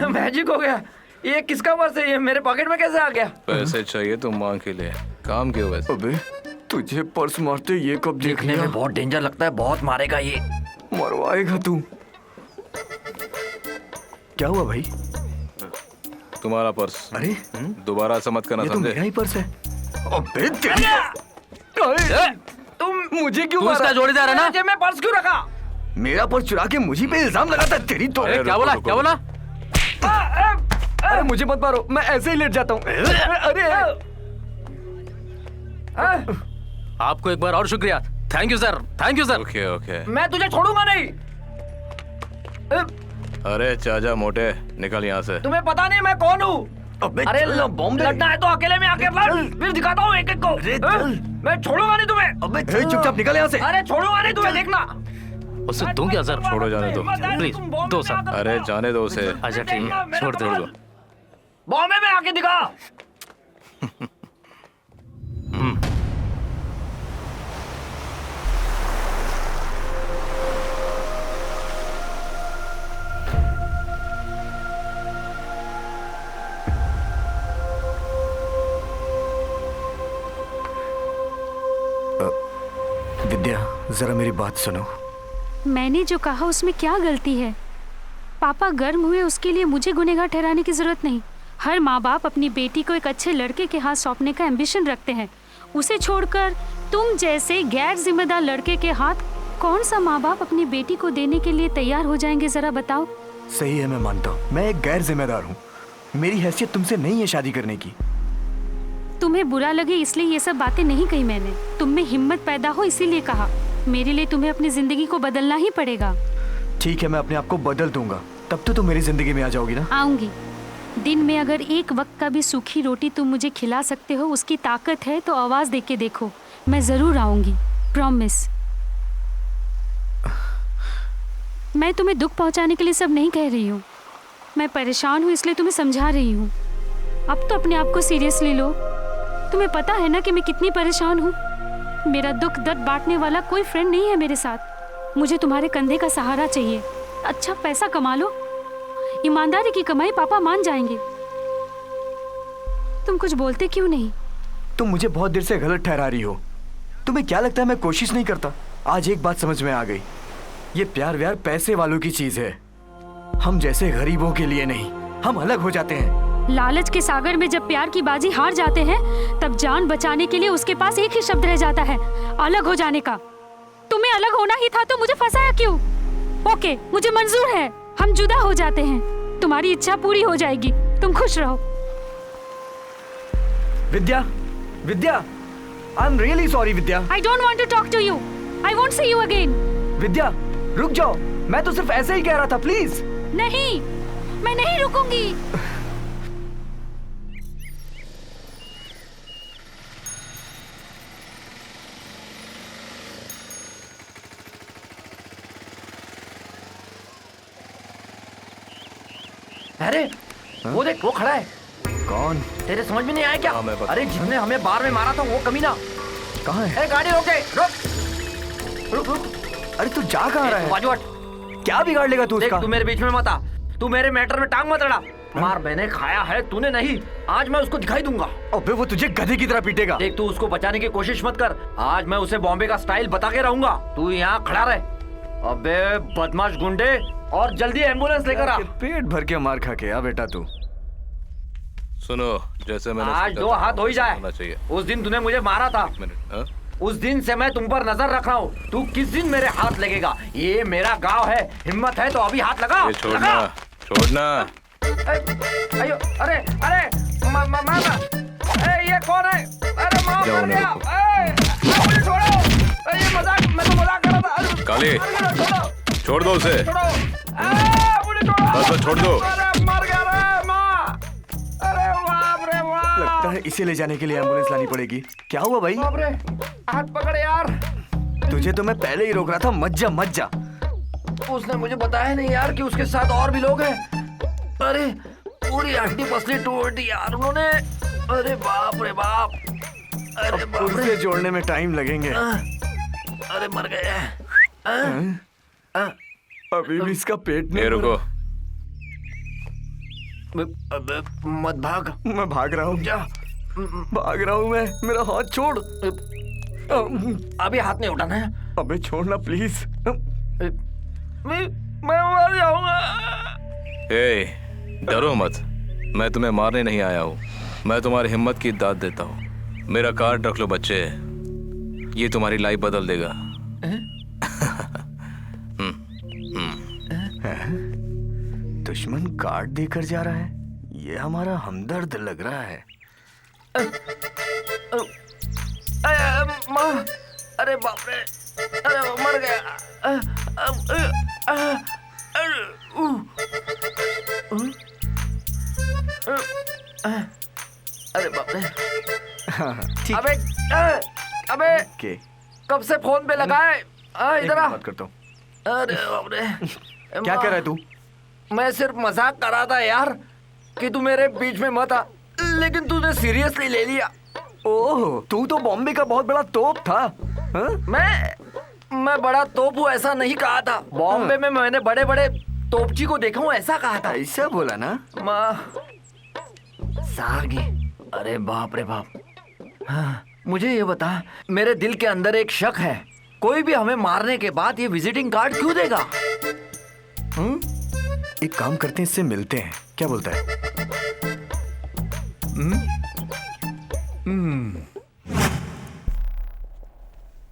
मैजिक हो गया। ये किसका पर्स है? ये मेरे पॉकेट में कैसे आ गया? पैसे चाहिए तो मांग के लिए। काम क्यों वैसे? अबे तुझे पर्स मारते ये कब देख देखने लिया? में बहुत डेंजर लगता है, बहुत मारेगा ये। मरवाएगा तू। क्या हुआ भाई? तुम्हारा पर्स। अरे दोबारा ऐसा मत करना, ये तो समझे? मेरा ही पर्स है। अबे तुम मुझे क्यों तू इसका जोड़ीदार है ना? जेब में पर्स क्यों रखा? मेरा पर्स चुरा के मुझी पे इल्जाम लगाता तेरी तो। क्या बोला? क्या बोला? अरे मुझे मत मारो, मैं ऐसे ही लेट जाता हूँ। अरे आपको एक बार और शुक्रिया। Thank you sir, thank you sir. Okay okay. मैं तुझे छोड़ूंगा नहीं। अरे चाचा मोटे, निकल यहाँ से। तुम्हें पता नहीं मैं कौन हूँ? अरे लड़ना है तो अकेले में आके लड़, फिर दिखाता हूँ एक एक को। मैं छोड़ूंगा नहीं तुम्हें। अबे चुपचाप निकल यहाँ से। अरे छोड़ूंगा नहीं तुम्हें, देखना। उससे दूं क्या सर? छोड़ो, जाने दो प्लीज, दो सर। अरे जाने दो उसे। अच्छा ठीक है, छोड़ दो। बॉम्बे में आके दिखा। जरा मेरी बात सुनो। मैंने जो कहा उसमें क्या गलती है? पापा गर्म हुए उसके लिए मुझे गुनहगार ठहराने की जरूरत नहीं। हर माँ बाप अपनी बेटी को एक अच्छे लड़के के हाथ सौंपने का एम्बिशन रखते हैं। उसे छोड़कर तुम जैसे गैर जिम्मेदार लड़के के हाथ कौन सा माँ बाप अपनी बेटी को देने के लिए तैयार हो जाएंगे, जरा बताओ। सही है, मैं मानता हूँ मैं एक गैर जिम्मेदार हूँ। मेरी हैसियत तुमसे नहीं है शादी करने की। तुम्हें बुरा लगे इसलिए ये सब बातें नहीं कही मैंने। तुम में हिम्मत पैदा हो इसीलिए कहा। मेरे लिए तुम्हें अपनी जिंदगी को बदलना ही पड़ेगा। ठीक है, मैं अपने आप को बदल दूंगा, तब तो तुम मेरी जिंदगी में आ जाओगी ना। आऊंगी। दिन में अगर एक वक्त का भी सूखी रोटी तुम मुझे खिला सकते हो, उसकी ताकत है तो आवाज दे के देखो। मैं जरूर आऊंगी, प्रॉमिस। मैं तुम्हें दुख पहुंचाने के लिए सब नहीं कह रही हूँ। मैं परेशान हूँ इसलिए तुम्हें समझा रही हूँ। अब तो अपने आप को सीरियसली लो। तुम्हें पता है ना कि मैं कितनी परेशान हूँ। मेरा दुख दर्द बांटने वाला कोई फ्रेंड नहीं है मेरे साथ। मुझे तुम्हारे कंधे का सहारा चाहिए। अच्छा पैसा कमा लो, ईमानदारी की कमाई पापा मान जाएंगे। तुम कुछ बोलते क्यों नहीं? तुम मुझे बहुत देर से गलत ठहरा रही हो। तुम्हें क्या लगता है मैं कोशिश नहीं करता? आज एक बात समझ में आ गई, ये प्यार व्यार पैसे वालों की चीज है, हम जैसे गरीबों के लिए नहीं। हम अलग हो जाते हैं। लालच के सागर में जब प्यार की बाजी हार जाते हैं तब जान बचाने के लिए उसके पास एक ही शब्द रह जाता है, अलग हो जाने का। तुम्हें अलग होना ही था तो मुझे फंसाया क्यों? ओके, मुझे मंजूर है, हम जुदा हो जाते हैं। तुम्हारी इच्छा पूरी हो जाएगी, तुम खुश रहो। Vidya, Vidya, I am really sorry Vidya. I don't want to talk to you. I won't see you again. विद्या, रुक जाओ, मैं तो सिर्फ ऐसे ही कह रहा था, प्लीज। नहीं, मैं नहीं रुकूंगी। अरे वो देख, वो खड़ा है। कौन? तेरे समझ में नहीं आया क्या? अरे जिसने हमें बार में मारा था वो कमीना। कहाँ है? अरे गाड़ी रोके, रुक रुक रुक। अरे तू जा कहाँ रहा है? बाजू हट। क्या बिगाड़ लेगा तू उसका? तू मेरे बीच में मत आ। तू मेरे मैटर में टांग मत अड़ा। मार मैंने खाया है, तूने नहीं। आज मैं उसको दिखाई दूंगा। अबे वो तुझे गधे की तरह पीटेगा। देख, तू उसको बचाने की कोशिश मत कर। आज मैं उसे बॉम्बे का स्टाइल बता के रहूंगा। तू यहाँ खड़ा रहे। अबे बदमाश गुंडे, और जल्दी एम्बुलेंस लेकर आ। पेट भर के मार खा के आ बेटा तू। सुनो, जैसे मैंने आज दो हाथ हो ही जाए। उस दिन तूने मुझे मारा था, उस दिन से मैं तुम पर नजर रख रहा हूँ। तू किस दिन मेरे हाथ लगेगा? ये मेरा गांव है, हिम्मत है तो अभी हाथ लगा। ये छोड़ना, छोड़ना। अयो, अरे अरे ये कौन है? अरे माफ कर दिया। मुझे छोड़ो, ये मजाक, मैं तो मजाक कर रहा था। काली, छोड़ दो उसे। बस छोड़ दो। मर गया रे माँ। अरे बाप रे बाप। लगता है इसे ले जाने के लिए एम्बुलेंस लानी पड़ेगी। क्या हुआ भाई? बाप रे, हाथ पकड़ यार। तुझे तो मैं पहले ही रोक रहा था, मत जा मत जा। उसने मुझे बताया नहीं यार कि उसके साथ और भी लोग हैं। अरे पूरी हड्डी पसली तोड़ दी यार उन्होंने। अरे बाप रे बाप। अरे बाप रे, जोड़ने में टाइम लगेंगे। अरे मर गए। अभी भी इसका पेट नहीं। रुको, मत भाग। मैं भाग रहा हूँ, भाग रहा हूँ मैं। मेरा हाथ छोड़। अभी हाथ नहीं उठाना है। अबे छोड़ना प्लीज। मैं मर जाऊंगा। डरो मत, मैं तुम्हें मारने नहीं आया हूँ। मैं तुम्हारी हिम्मत की दाद देता हूँ। मेरा कार्ड रख लो बच्चे, ये तुम्हारी लाइफ बदल देगा। दुश्मन कार्ड देकर जा रहा है, ये हमारा हमदर्द लग रहा है। माँ, अरे बाप रे, अरे मर गया। अरे बाप रे। अबे अबे कब से फोन पे लगा है? इधर आ। बात करता हूँ। अरे बाप रे। क्या कर रहा है तू? मैं सिर्फ मजाक कर रहा था यार कि तू मेरे बीच में मत आ, लेकिन तूने सीरियसली ले लिया। ओह, तू तो बॉम्बे का बहुत बड़ा तोप था। हा? मैं बड़ा तोप हूँ ऐसा नहीं कहा था। बॉम्बे में मैंने बड़े बड़े तोपची को देखा हूँ ऐसा कहा था। ऐसा बोला ना? माँ सागी। अरे बाप रे बाप। हाँ, मुझे ये बता, मेरे दिल के अंदर एक शक है कोई भी हमें मारने के बाद ये विजिटिंग कार्ड क्यों देगा? एक काम करते हैं, इससे मिलते हैं, क्या बोलता है?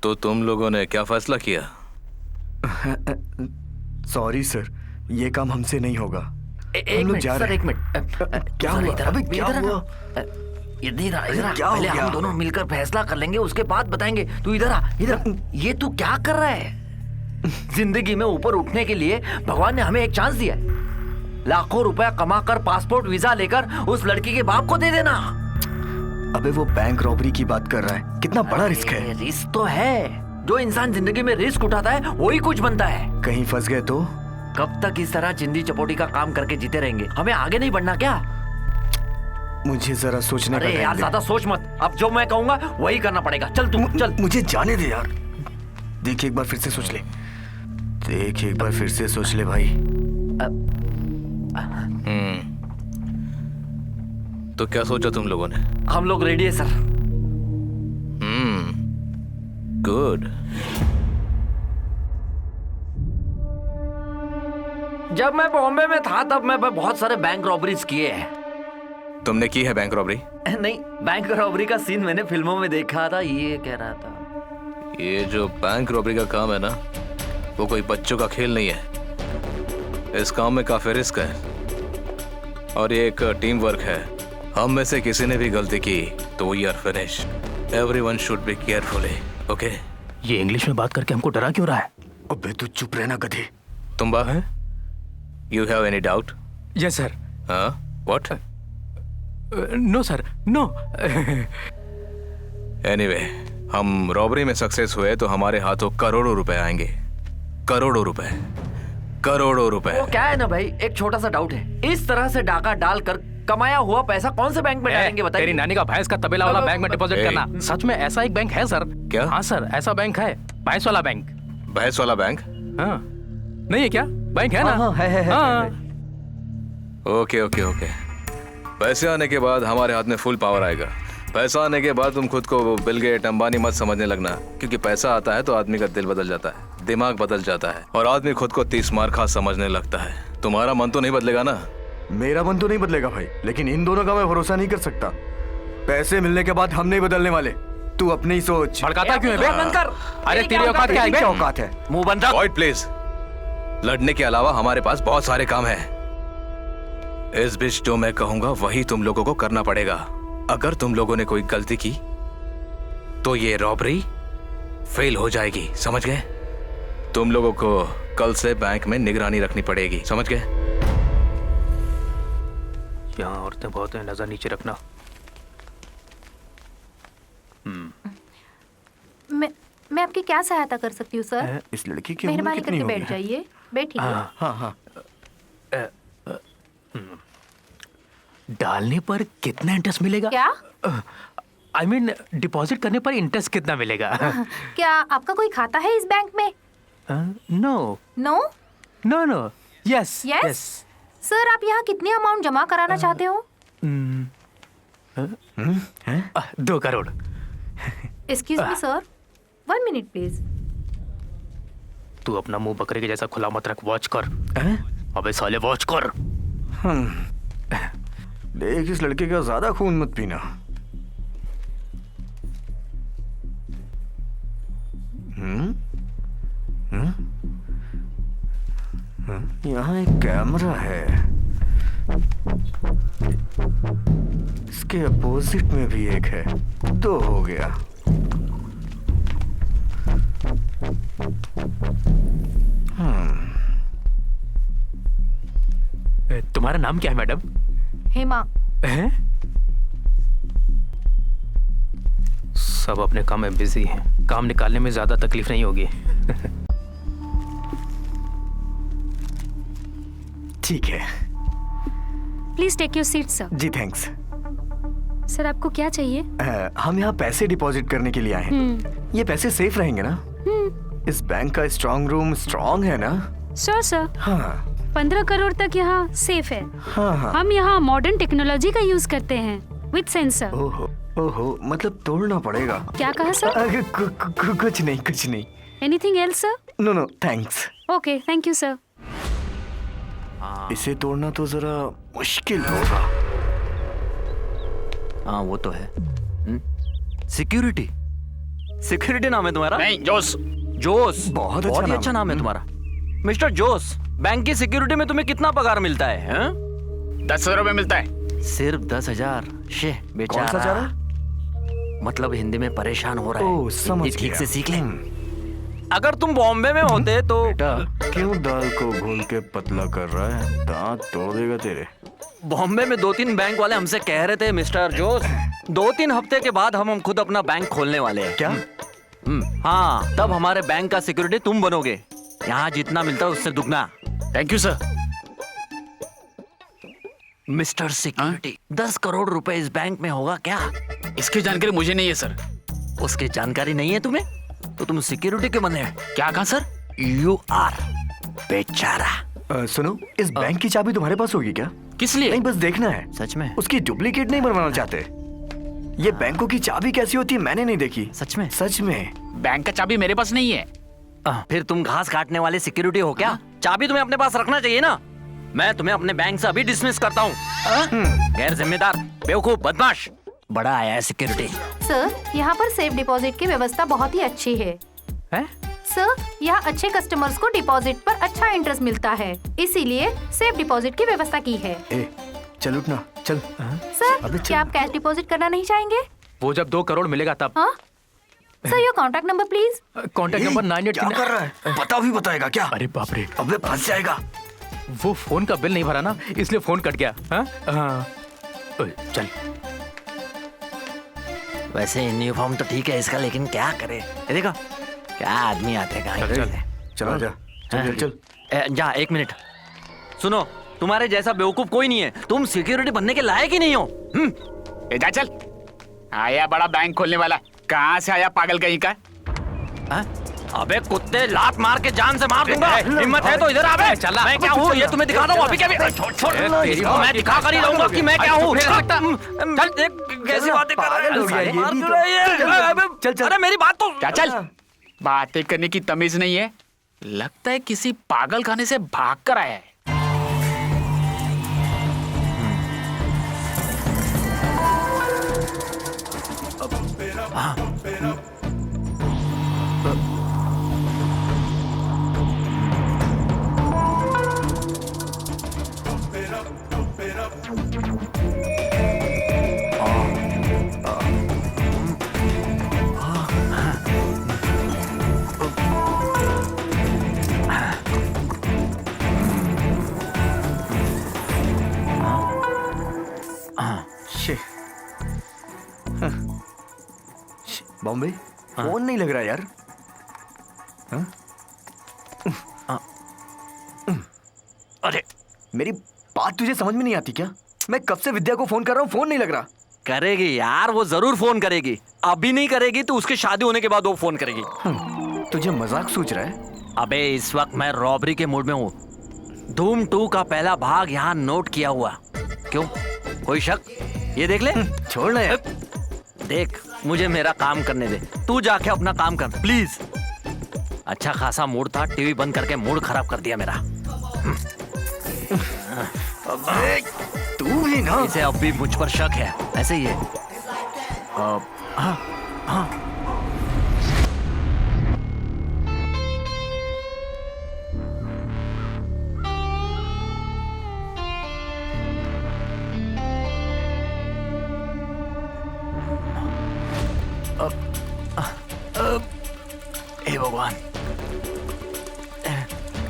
तो तुम लोगों ने क्या फैसला किया? सॉरी सर, ये काम हमसे नहीं होगा। एक मिनट सर, एक मिनट। क्या हुआ? अबे क्या हुआ? इधर आ, क्या हो पहले गया? हम दोनों मिलकर फैसला कर लेंगे, उसके बाद बताएंगे। तू इधर आ, इधर। ये तू क्या कर रहा है? जिंदगी में ऊपर उठने के लिए भगवान ने हमें एक चांस दिया है। लाखों रुपया कमाकर पासपोर्ट वीजा लेकर उस लड़की के बाप को दे देना। अबे वो बैंक रॉबरी की बात कर रहा है, कितना बड़ा रिस्क है। रिस्क तो है, जो इंसान जिंदगी में रिस्क उठाता है वही कुछ बनता है। कहीं फंस गए तो? कब तक इस तरह चिंदी चपोटी का काम करके जीते रहेंगे? हमें आगे नहीं बढ़ना क्या? मुझे जरा सोचने का अरे यार ज्यादा सोच मत, अब जो मैं कहूंगा वही करना पड़ेगा। चल तू चल। मुझे जाने दे यार। देखिए एक बार फिर से सोच ले, देखिए एक बार फिर से सोच ले भाई। तो क्या सोचा तुम लोगों ने? हम लोग रेडी है सर। गुड। जब मैं बॉम्बे में था तब मैं बहुत सारे बैंक रॉबरीज किए हैं। तुमने की है बैंक रॉबरी? नहीं, बैंक रॉबरी का सीन मैंने फिल्मों में देखा था, ये कह रहा था। ये जो बैंक रॉबरी का काम है ना, वो कोई बच्चों का खेल नहीं है। इस काम में काफी रिस्क है और ये एक टीम वर्क है। हम में से किसी ने भी गलती की तो we are finished. Everyone should be careful, okay? ये इंग्लिश में बात करके हमको डरा क्यों रहा है? अबे तू चुप रहना गधे। तुम बात है? You have any doubt? Yes sir. हाँ, what? No sir, no. Anyway, हम रॉबरी में सक्सेस हुए तो हमारे हाथों करोड़ों रुपए आएंगे। करोड़ों रुपए, करोड़ों रुपए। वो क्या है ना भाई, एक छोटा सा डाउट है। इस तरह से डाका डालकर कमाया हुआ पैसा कौन से बैंक में डालेंगे बताइए? तेरी नानी का भैंस का तबेला वाला बैंक में डिपॉजिट करना। सच में ऐसा एक बैंक है सर? क्या? हाँ सर, ऐसा बैंक है, भैंस वाला बैंक। भैंस वाला बैंक? हाँ, नहीं है क्या? बैंक है ना? हाँ, है। Okay okay okay. पैसे आने के बाद हमारे हाथ में फुल पावर आएगा। पैसा आने के बाद तुम खुद को बिल गेट अंबानी मत समझने लगना, क्योंकि पैसा आता है तो आदमी का दिल बदल जाता है, दिमाग बदल जाता है और आदमी खुद को 30 मार खा समझने लगता है। तुम्हारा मन तो नहीं बदलेगा ना? मेरा मन तो नहीं बदलेगा भाई, लेकिन इन दोनों का मैं भरोसा नहीं कर सकता। पैसे मिलने के बाद हम नहीं बदलने वाले। तू अपने ही सोच। भड़काता क्यों है बे? अरे तेरी औकात क्या है बे? क्या औकात है? मुंह बंद रख। Avoid please. लड़ने के अलावा हमारे पास बहुत सारे काम हैं। इस बीच जो मैं कहूंगा वही तुम लोगों को करना पड़ेगा। अगर तुम लोगों ने कोई गलती की तो ये रॉबरी फेल हो जाएगी, समझ गए? तुम लोगों को कल से बैंक में निगरानी रखनी पड़ेगी, समझ गए? यहाँ औरतें बहुत हैं, नजर नीचे रखना। मैं आपकी क्या सहायता कर सकती हूँ सर? इस लड़की की मेहरबानी करके बैठ जाइए, बैठिए। हाँ। डालने पर कितना इंटरेस्ट मिलेगा? क्या? I mean, डिपॉजिट करने पर इंटरेस्ट कितना मिलेगा? क्या आपका कोई खाता है इस बैंक में? No no no no. Yes yes. Sir आप यहाँ कितनी अमाउंट जमा कराना चाहते हो? 2 crore. Excuse me sir, 1 minute please. तू अपना मुंह बकरे के जैसा खुला मत रख, वॉच कर। अबे साले वॉच कर। देख, इस लड़के का ज्यादा खून मत पीना। यहाँ एक कैमरा है, इसके अपोजिट में भी एक है, 2 हो गया। तुम्हारा नाम क्या है मैडम? हेमा। सब अपने काम में बिजी हैं, काम निकालने में ज्यादा तकलीफ नहीं होगी। ठीक है। Please take your seat sir. जी थैंक्स। सर आपको क्या चाहिए? हम यहाँ पैसे डिपॉजिट करने के लिए आए हैं। ये पैसे सेफ रहेंगे ना? इस बैंक का स्ट्रॉन्ग रूम स्ट्रॉन्ग है ना? सर हाँ। 15 करोड़ तक यहाँ सेफ है। हाँ। हम यहाँ मॉडर्न टेक्नोलॉजी का यूज करते हैं विद सेंसर। ओहो, मतलब तोड़ना पड़ेगा। क्या कहा सर? कुछ नहीं। Anything else sir? No no thanks. Okay, thank you sir. इसे तोड़ना तो जरा मुश्किल होगा। हाँ वो तो है। सिक्योरिटी, सिक्योरिटी नाम है तुम्हारा? नहीं, जोश। जोश, बहुत ही अच्छा नाम है तुम्हारा। मिस्टर जोश, बैंक की सिक्योरिटी में तुम्हें कितना पगार मिलता है? 10,000 रुपए मिलता है। सिर्फ 10,000? शे बेचारा। कौन सा चारा? मतलब हिंदी में परेशान हो रहा है। ओह, समझ हिंदी ठीक गया। से सीख ले। अगर तुम बॉम्बे में होते तो क्यों दाल को घोल के पतला कर रहा है? दांत तोड़ देगा तेरे। बॉम्बे में 2-3 बैंक वाले हमसे कह रहे थे मिस्टर जोश, 2-3 हफ्ते के बाद हम खुद अपना बैंक खोलने वाले हैं। क्या? हाँ, तब हमारे बैंक का सिक्योरिटी तुम बनोगे। यहाँ जितना मिलता है उससे दुगना। Thank you sir. Mister security, 10 crore रुपए इस बैंक में होगा क्या? इसकी जानकारी मुझे नहीं है सर। उसकी जानकारी नहीं है तुम्हें? तो तुम सिक्योरिटी के बने? क्या कहा सर? यू आर बेचारा। सुनो, इस बैंक की चाबी तुम्हारे पास होगी क्या? किस लिए? नहीं, बस देखना है। सच में? उसकी डुप्लीकेट नहीं बनवाना चाहते। ये बैंकों की चाबी कैसी होती है मैंने नहीं देखी। सच में? सच में। बैंक का चाबी मेरे पास नहीं है। फिर तुम घास काटने वाले सिक्योरिटी हो क्या? चाबी तुम्हें अपने पास रखना चाहिए ना। मैं तुम्हें अपने बैंक से अभी डिसमिस करता हूँ। गैर जिम्मेदार, बेवकूफ, बदमाश। बड़ा आया है सिक्योरिटी। सर, यहाँ पर सेफ डिपॉजिट की व्यवस्था बहुत ही अच्छी है। सर, यहाँ अच्छे कस्टमर्स को डिपॉजिट पर अच्छा इंटरेस्ट मिलता है, इसीलिए सेफ डिपॉजिट की व्यवस्था की है। चल उठना, चल। सर, क्या आप कैश डिपॉजिट करना नहीं चाहेंगे? वो जब 2 करोड़ मिलेगा तब। हाँ? Sir, your contact number please. Contact number 98। क्या कर रहा है? पता भी बताएगा क्या? अरे बाप रे, अबे फंस जाएगा। वो फोन का बिल नहीं भरा ना, इसलिए फोन कट गया। चल। वैसे यूनिफॉर्म तो ठीक है इसका, लेकिन क्या करे? ये देखो क्या आदमी आते हैं। चला जा, चल। जा, 1 मिनट सुनो। तुम्हारे जैसा बेवकूफ कोई नहीं है। तुम सिक्योरिटी बनने के लायक ही नहीं हो। जा चल। आया बड़ा बैंक खोलने वाला। कहाँ से आया पागल कहीं का? अबे कुत्ते, लात मार के जान से मार दूंगा। हिम्मत है तो इधर आ बे। चला। मैं क्या हूँ ये तुम्हें दिखा दूँ अभी। क्या मैं दिखा कर ही रहूंगा कि मैं क्या हूँ। चल देख कैसी बातें कर रहा है। अरे मेरी बात तो। क्या चल? बातें करने की तमीज नहीं है। लगता है किसी पागल खाने से भाग कर आया है। बॉम्बे, फोन नहीं लग रहा यार। अरे मेरी बात तुझे समझ में नहीं आती क्या? मैं कब से विद्या को फोन कर रहा हूँ, फोन नहीं लग रहा। करेगी यार, वो जरूर फोन करेगी। अभी नहीं करेगी तो उसकी शादी होने के बाद वो फोन करेगी। तुझे मजाक सूझ रहा है? अबे इस वक्त मैं रॉबरी के मूड में हूँ। धूम 2 का पहला भाग यहाँ नोट किया हुआ। क्यों, कोई शक? ये देख ले। छोड़ना यार। देख, मुझे मेरा काम करने दे। तू जाके अपना काम कर प्लीज। अच्छा खासा मूड था, टीवी बंद करके मूड खराब कर दिया मेरा। अबे तू भी ना। इसे अब भी मुझ पर शक है। ऐसे ही है। हाँ। हे भगवान,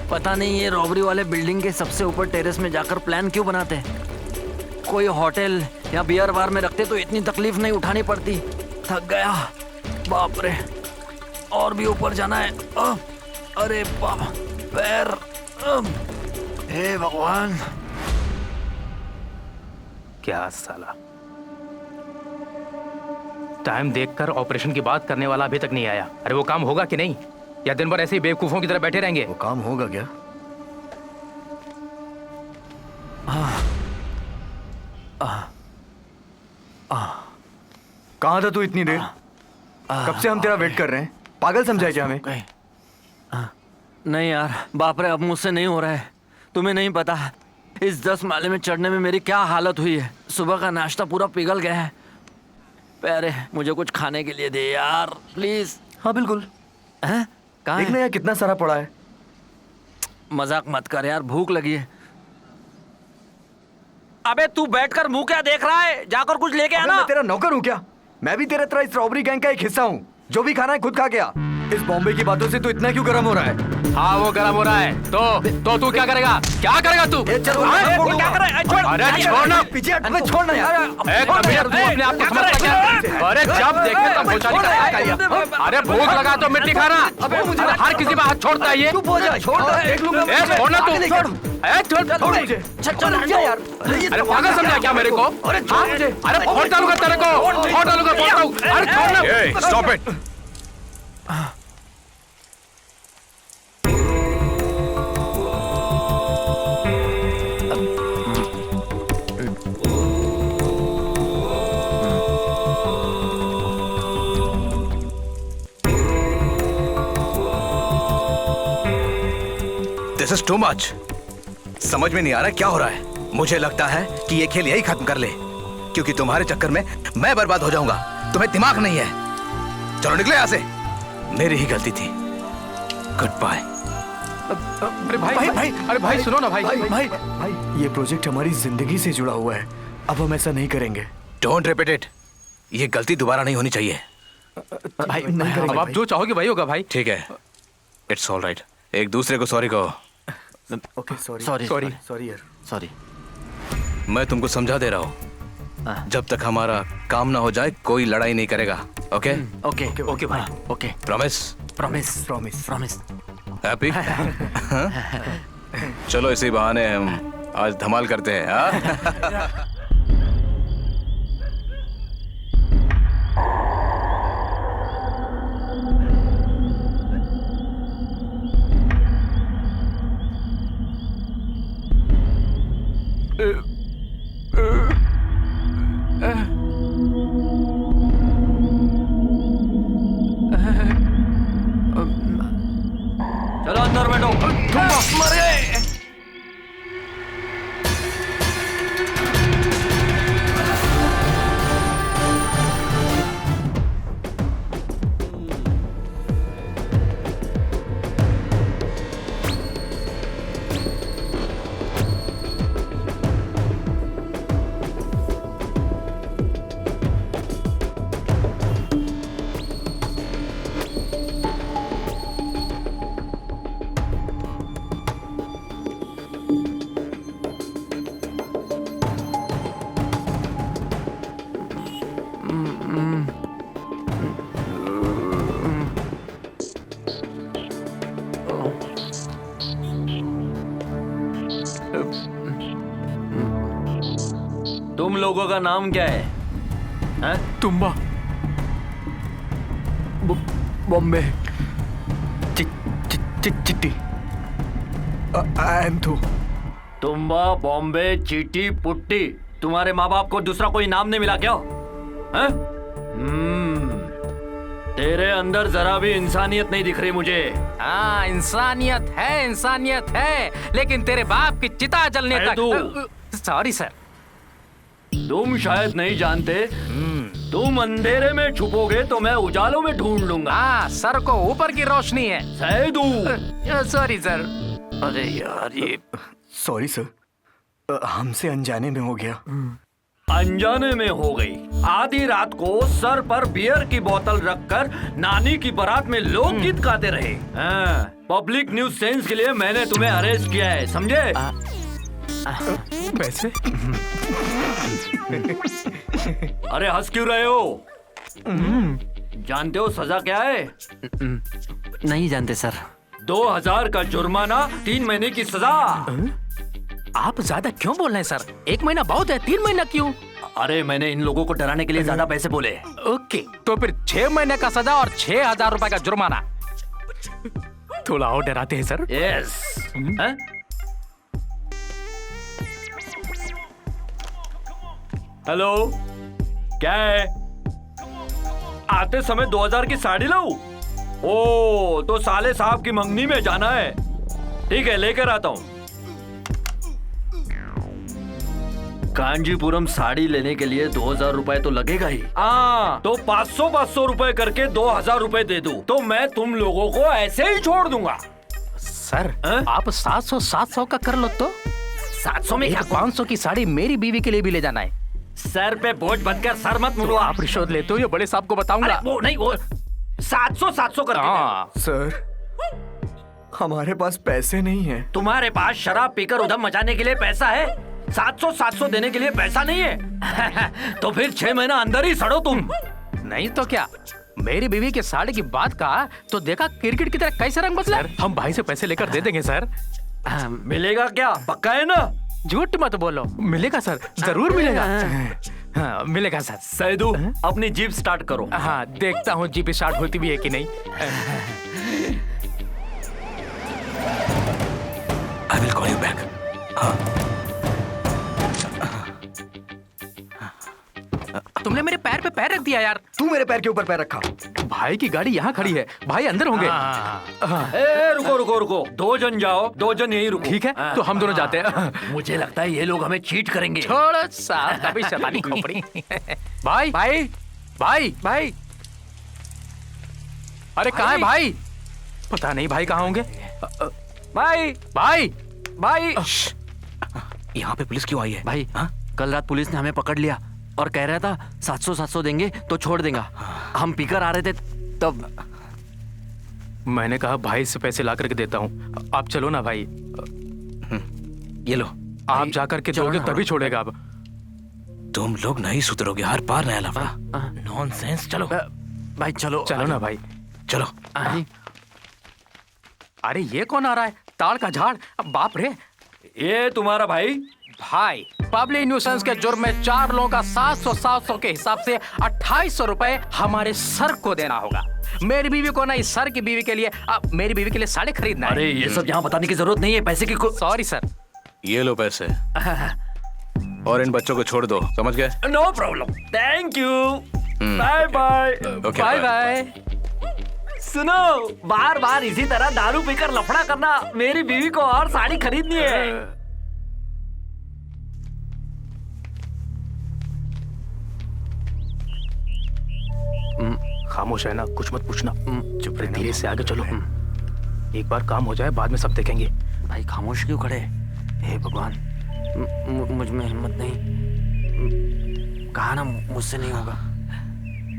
पता नहीं ये रॉबरी वाले बिल्डिंग के सबसे ऊपर टेरेस में जाकर प्लान क्यों बनाते हैं। कोई होटल या बियर बार में रखते तो इतनी तकलीफ नहीं उठानी पड़ती। थक गया, बाप रे। और भी ऊपर जाना है। अरे बाप, पैर। हे भगवान। क्या साला, टाइम देखकर ऑपरेशन की बात करने वाला अभी तक नहीं आया। अरे वो काम होगा कि नहीं, या दिन भर ऐसे ही बेवकूफों की तरह बैठे रहेंगे? वो काम होगा क्या? कहाँ था तू इतनी देर? कब से हम तेरा वेट कर रहे हैं। पागल समझा क्या हमें? नहीं यार, बाप रे, अब मुझसे नहीं हो रहा है। तुम्हें नहीं पता इस 10 माले में चढ़ने में मेरी क्या हालत हुई है। सुबह का नाश्ता पूरा पिघल गया है। पैरे, मुझे कुछ खाने के लिए दे यार, प्लीज। हाँ बिल्कुल। कहाँ देखना यार कितना सारा पड़ा है। मजाक मत कर यार, भूख लगी है। अबे तू बैठकर मुंह क्या देख रहा है? जाकर कुछ लेके आना। मैं तेरा नौकर हूँ क्या? मैं भी तेरे तरह स्ट्रॉबेरी गैंग का एक हिस्सा हूँ। जो भी खाना है खुद खा के आ। इस बॉम्बे की बातों से तू इतना क्यों गर्म हो रहा है? हाँ वो गर्म हो रहा है। तो तू क्या करेगा? क्या करेगा तू? क्या अरे छोड़ना, पीछे छोड़ना यार। तू अपने आप को समझता क्या? अरे जब देखे तब भूचाली करता है। अरे भूख लगा तो मिट्टी खाना। हर किसी पे हाथ छोड़ता है ये। छोड़ना तू। छोड़ यार। अरे पागल समझा क्या मेरे को? अरे फोड़ डालूंगा तेरे को, फोड़ डालूंगा, बोलता हूँ। अरे छोड़ना। Stop it. This is too much. समझ में नहीं आ रहा क्या हो रहा है। मुझे लगता है कि ये खेल यही खत्म कर ले, क्योंकि तुम्हारे चक्कर में मैं बर्बाद हो जाऊंगा। तुम्हें दिमाग नहीं है। चलो निकले यहाँ से। मेरी ही गलती थी। Good bye. अरे भाई, अरे भाई सुनो ना भाई। भाई, ये प्रोजेक्ट हमारी जिंदगी से जुड़ा हुआ है। अब हम ऐसा नहीं करेंगे। Don't repeat it. ये गलती दोबारा नहीं होनी चाहिए। भाई अब आप जो चाहोगे वही होगा भाई। ठीक है, इट्स ऑल राइट। एक दूसरे को सॉरी कहो। ओके सॉरी यार, सॉरी। मैं तुमको समझा दे रहा हूँ, जब तक हमारा काम ना हो जाए कोई लड़ाई नहीं करेगा। ओके ओके भाई, ओके। प्रॉमिस। हैप्पी? चलो इसी बहाने हम आज धमाल करते हैं। हाँ? चलो अंदर बैठो। मर गए। तुम लोगों का नाम क्या है? तुम्बा, बॉम्बे, चिट्टी, एंथू। तुम्बा, बॉम्बे, चीटी, पुट्टी। तुम्हारे माँ बाप को दूसरा कोई नाम नहीं मिला क्या? हैं? तेरे अंदर जरा भी इंसानियत नहीं दिख रही मुझे। हाँ इंसानियत है, लेकिन तेरे बाप की चिता जलने तक। Sorry sir. तुम शायद नहीं जानते, तुम अंधेरे में छुपोगे तो मैं उजालों में ढूंढ लूंगा। हाँ, सर को ऊपर की रोशनी है। सैदू। Sorry sir. अरे यार ये। सॉरी सर, हमसे अनजाने में हो गया। अनजाने में हो गई। आधी रात को सर पर बियर की बोतल रखकर नानी की बारात में लोकगीत गाते रहे। पब्लिक न्यूज सेंस के लिए मैंने तुम्हें अरेस्ट किया है, समझे? पैसे? अरे हंस क्यों रहे हो? जानते हो सजा क्या है? नहीं जानते सर। 2000 का जुर्माना, 3 महीने की सजा। आप ज्यादा क्यों बोल रहे हैं सर? 1 महीना बहुत है, 3 महीना क्यों? अरे मैंने इन लोगों को डराने के लिए ज्यादा पैसे बोले। ओके, तो फिर 6 महीने का सजा और 6000 रुपए का जुर्माना। थोड़ा और डराते हैं सर। यस। हेलो, क्या है? आते समय 2000 की साड़ी लाऊं? ओ तो साले साहब की मंगनी में जाना है। ठीक है, लेकर आता हूँ। कांजीपुरम साड़ी लेने के लिए 2000 रुपए तो लगेगा ही। हाँ, तो 500 रुपए करके 2000 रुपए दे दूं तो मैं तुम लोगों को ऐसे ही छोड़ दूंगा। सर आप 700 का कर लो तो। 700 में क्या? 500 की साड़ी मेरी बीवी के लिए भी ले जाना है। सर पे बोझ बनकर सर मत मुड़ो। आप रिश्वत लेते हो, ये बड़े साहब को बताऊंगा। वो नहीं, वो 700 कर। सर हमारे पास पैसे नहीं है। तुम्हारे पास शराब पीकर उधम मचाने के लिए पैसा है, 700 देने के लिए पैसा नहीं है। तो फिर 6 महीना अंदर ही सड़ो तुम। नहीं तो क्या, मेरी बीवी के साड़ी की बात कहा तो देखा क्रिकेट की तरह कैसे रंग बदला। हम भाई से पैसे लेकर दे देंगे सर। मिलेगा क्या? पक्का है ना? झूठ मत बोलो। मिलेगा सर, जरूर मिलेगा। हाँ, मिलेगा सर। सैदू अपनी जीप स्टार्ट करो। हाँ, देखता हूँ जीप स्टार्ट होती भी है कि नहीं। I will call you back. तुमने मेरे पैर पे पैर रख दिया यार। तू मेरे पैर के ऊपर पैर रखा। भाई की गाड़ी यहाँ खड़ी है, भाई अंदर होंगे। रुको 2 जन जाओ, 2 जन यही रुको। ठीक है, तो हम दोनों जाते हैं। मुझे लगता है ये लोग हमें चीट करेंगे। छोड़ो साहब, कभी शैतानी खोपड़ी। भाई भाई भाई भाई, अरे कहाँ है भाई? पता नहीं भाई कहाँ होंगे। भाई भाई भाई, यहाँ पे पुलिस क्यों आई है भाई? हाँ, कल रात पुलिस ने हमें पकड़ लिया और कह रहा था 700 देंगे तो छोड़ देगा। हम पीकर आ रहे थे तब। मैंने कहा भाई से पैसे ला करके देता हूँ, आप चलो ना भाई। ये लो, आप जाकर के दोगे तभी छोड़ेगा। अब तुम लोग नहीं सुधरोगे, हर बार नया लफड़ा। नॉनसेंस। चलो भाई, चलो ना भाई, चलो। अरे ये कौन आ रहा है? ताड़ का झाड़, बाप रे। ये तुम्हारा भाई? भाई, पब्लिक न्यूसेंस के जुर्म में 4 लोगों का 700 के हिसाब से 2800 रुपए हमारे सर को देना होगा। मेरी बीवी को नहीं, सर की बीवी के लिए। अब मेरी बीवी के लिए साड़ी खरीदना है। अरे ये सब यहाँ बताने की जरूरत नहीं है, पैसे की। Sorry sir. ये लो पैसे और इन बच्चों को छोड़ दो, समझ गए? No problem, thank you, bye bye. Bye bye. सुनो, बार बार इसी तरह दारू पीकर लफड़ा करना, मेरी बीवी को और साड़ी खरीदनी है। खामोश है ना, कुछ मत पूछना, चुप रहे, धीरे से आगे चलो। एक बार काम हो जाए, बाद में सब देखेंगे। भाई खामोश क्यों खड़े? हे भगवान, मुझ में हिम्मत नहीं। कहा ना मुझसे नहीं होगा।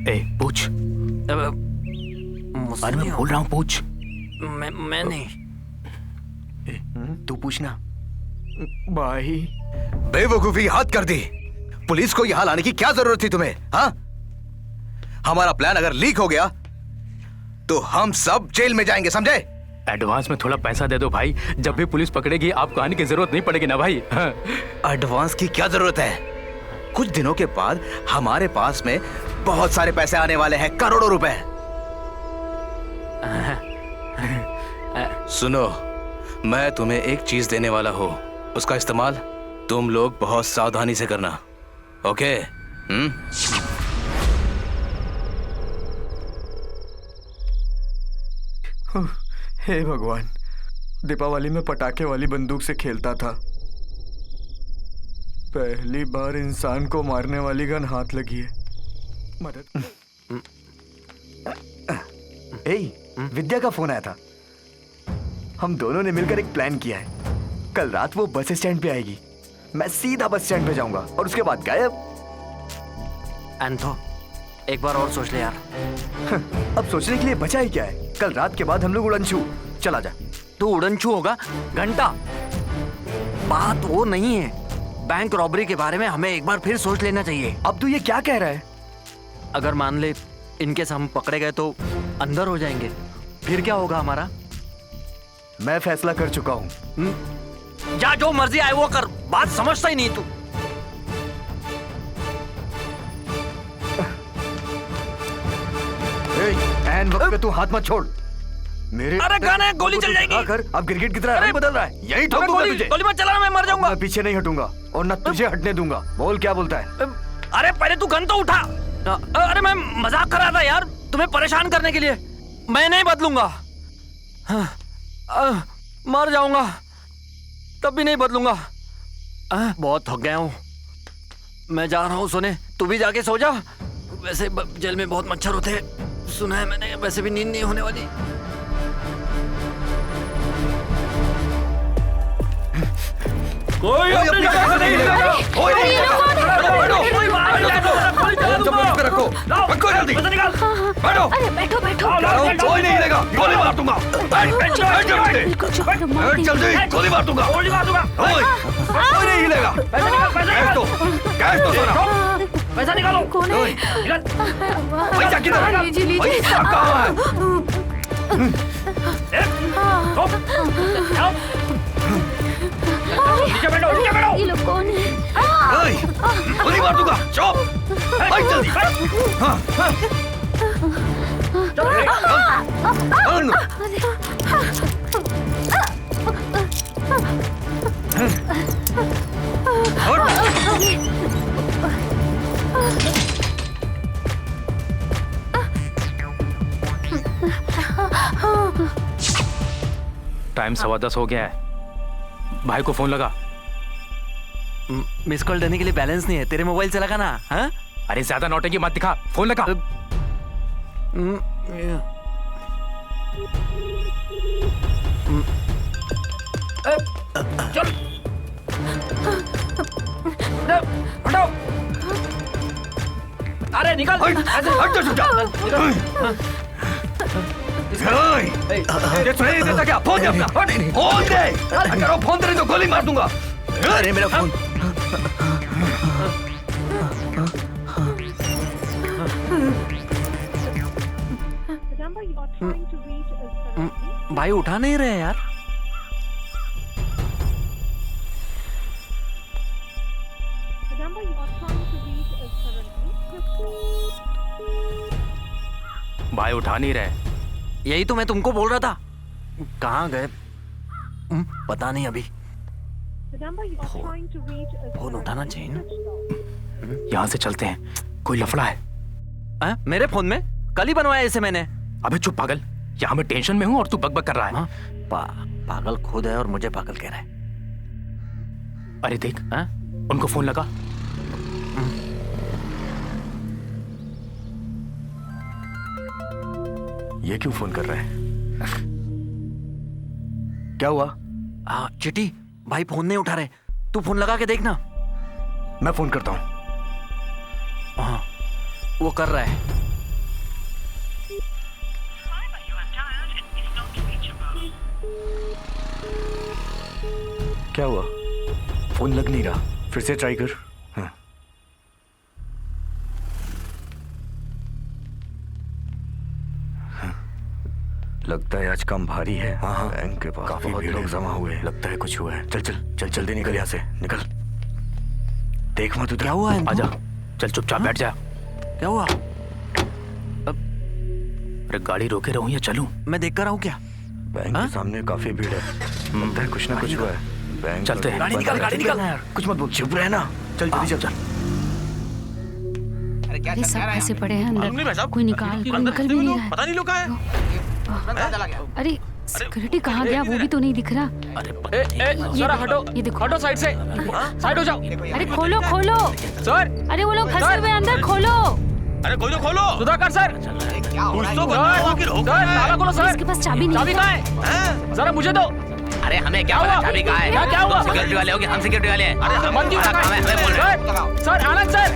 ए पूछ। अरे मैं बोल रहा हूँ, पूछ। मैं नहीं। तू पूछना। भाई बेवकूफी हद कर दी। पुलिस को यहाँ लाने की क्या जरूरत थी तुम्हें? हाँ, हमारा प्लान अगर लीक हो गया तो हम सब जेल में जाएंगे, समझे? एडवांस में थोड़ा पैसा दे दो भाई, जब भी पुलिस पकड़ेगी आपको आने की जरूरत नहीं पड़ेगी ना भाई। एडवांस की क्या जरूरत है? कुछ दिनों के बाद हमारे पास में बहुत सारे पैसे आने वाले हैं, करोड़ों रुपए। सुनो, मैं तुम्हें एक चीज देने वाला हूं, उसका इस्तेमाल तुम लोग बहुत सावधानी से करना, ओके? हे भगवान, दीपावली में पटाखे वाली बंदूक से खेलता था, पहली बार इंसान को मारने वाली गन हाथ लगी है। मदद। विद्या का फोन आया था। हम दोनों ने मिलकर एक प्लान किया है। कल रात वो बस स्टैंड पे आएगी, मैं सीधा बस स्टैंड पे जाऊंगा और उसके बाद गायब। एंथो, एक बार और सोच ले यार। अब सोचने के लिए बचा ही क्या है? कल रात के बाद हम लोग उड़नछू। चला जा। तू उड़नछू होगा? घंटा, बात वो नहीं है। बैंक रॉबरी के बारे में हमें एक बार फिर सोच लेना चाहिए। अब तू ये क्या कह रहा है? अगर मान ले इनकेस हम पकड़े गए तो अंदर हो जाएंगे, फिर क्या होगा हमारा? मैं फैसला कर चुका हूँ। जा, जो मर्जी आए वो कर, बात समझता ही नहीं तू। एन वक्त पे तू हाथ मत छोड़ मेरे। अरे गाने, गोली चल जाएगी। अब क्रिकेट की तरह रंग बदल रहा है, यही ठोक दूंगा तुझे। गोली मत चलाना, मैं मर जाऊंगा। मैं पीछे नहीं हटूंगा और न तुझे हटने दूंगा। बोल क्या बोलता है? अरे पहले तू गन तो उठा। अरे मैं मजाक कर रहा था यार, तुम्हें परेशान करने के लिए। मैं नहीं बदलूंगा। मर जाऊंगा तब भी नहीं बदलूंगा। बहुत थक गया हूँ, मैं जा रहा हूँ सोने। तू भी जाके सो जा। वैसे जेल में बहुत मच्छर होते हैं, सुना है मैंने। वैसे भी नींद नहीं होने वाली। कोई अपनी जगह से नहीं हिलेगा। कोई नहीं हिलेगा। रखो रखो जल्दी। बैठो। अरे बैठो बैठो। कोई नहीं हिलेगा। गोली मार दूंगा। बैठ जल्दी। गोली मार दूंगा। कोई नहीं हिलेगा। कैश तो सारा। पैसा निकालो। पैसा किधर? पैसा कहाँ है? नीचे बैठो, नीचे बैठो। ये लोग कौन है? गोली मार दूंगा। चुप। बैठ जल्दी। हाँ, हाँ। टाइम 10:15 हो गया है। भाई को फोन लगा। मिस कॉल देने के लिए बैलेंस नहीं है, तेरे मोबाइल से लगा ना। हाँ? अरे ज्यादा नौटंकी मत दिखा, फोन लगा। चल। हटो। अरे निकल। हट सुनाई देता क्या? फोन दे अपना। फोन दे। अगर फोन दे तो गोली मार दूंगा। अरे मेरा फोन। भाई उठा नहीं रहे यार। भाई उठा नहीं रहे। यही तो मैं तुमको बोल रहा था। कहाँ गए पता नहीं। अभी फोन उठाना चाहिए ना। यहाँ से चलते हैं, कोई लफड़ा है। मेरे फोन में कल ही बनवाया इसे मैंने। अबे चुप पागल, यहाँ मैं टेंशन में हूँ और तू बकबक कर रहा है। पागल खुद है और मुझे पागल कह रहा है। अरे देख, उनको फोन लगा। ये क्यों फोन कर रहा है? क्या हुआ? चिटी, भाई फोन नहीं उठा रहे। तू फोन लगा के देखना। मैं फोन करता हूँ। हाँ, वो कर रहा है। क्या हुआ? फोन लग नहीं रहा। फिर से ट्राई कर। हाँ। लगता है आज काम भारी है। हाँ, बैंक के पास काफी लोग जमा हुए हैं। लगता है कुछ हुआ है। चल चल चल जल्दी निकल यहाँ से। निकल। देख मत उधर। क्या हुआ है? आजा, चल चुपचाप बैठ जा। क्या हुआ? अरे गाड़ी रोके रहूं या चलूं? मैं देख कर रहा हूँ क्या? बैंक के सामने काफी भीड़ है। लगता है कुछ ना कुछ हुआ है। बैंक चलते हैं। गाड़ी निकाल, गाड़ी निकाल। कुछ मत बोल, चुप रहे ना। चल जल्दी चल। अरे सब फंसे पड़े हैं अंदर। कोई निकल भी नहीं रहा है। पता नहीं लोग कहाँ हैं। अरे सिक्योरिटी कहाँ गया वो भी तो नहीं दिख रहा। जरा हटो। ये देखो। हटो साइड से। साइड हो जाओ। अरे खोलो खोलो सर। अरे वो लोग फंसे हुए अंदर, खोलो। अरे कोई तो खोलो। सुधाकर सर। कुछ तो करो। सर ताला खोलो सर। इसके पास चाबी नहीं। चाबी कहाँ है? जरा मुझे दो। अरे हमें क्या पता चाबी कहाँ है? क्या हुआ? सिक्योरिटी वाले हो कि हम सिक्योरिटी वाले हैं? अरे हम क्यों हमें बोल रहे? सर आनंद सर,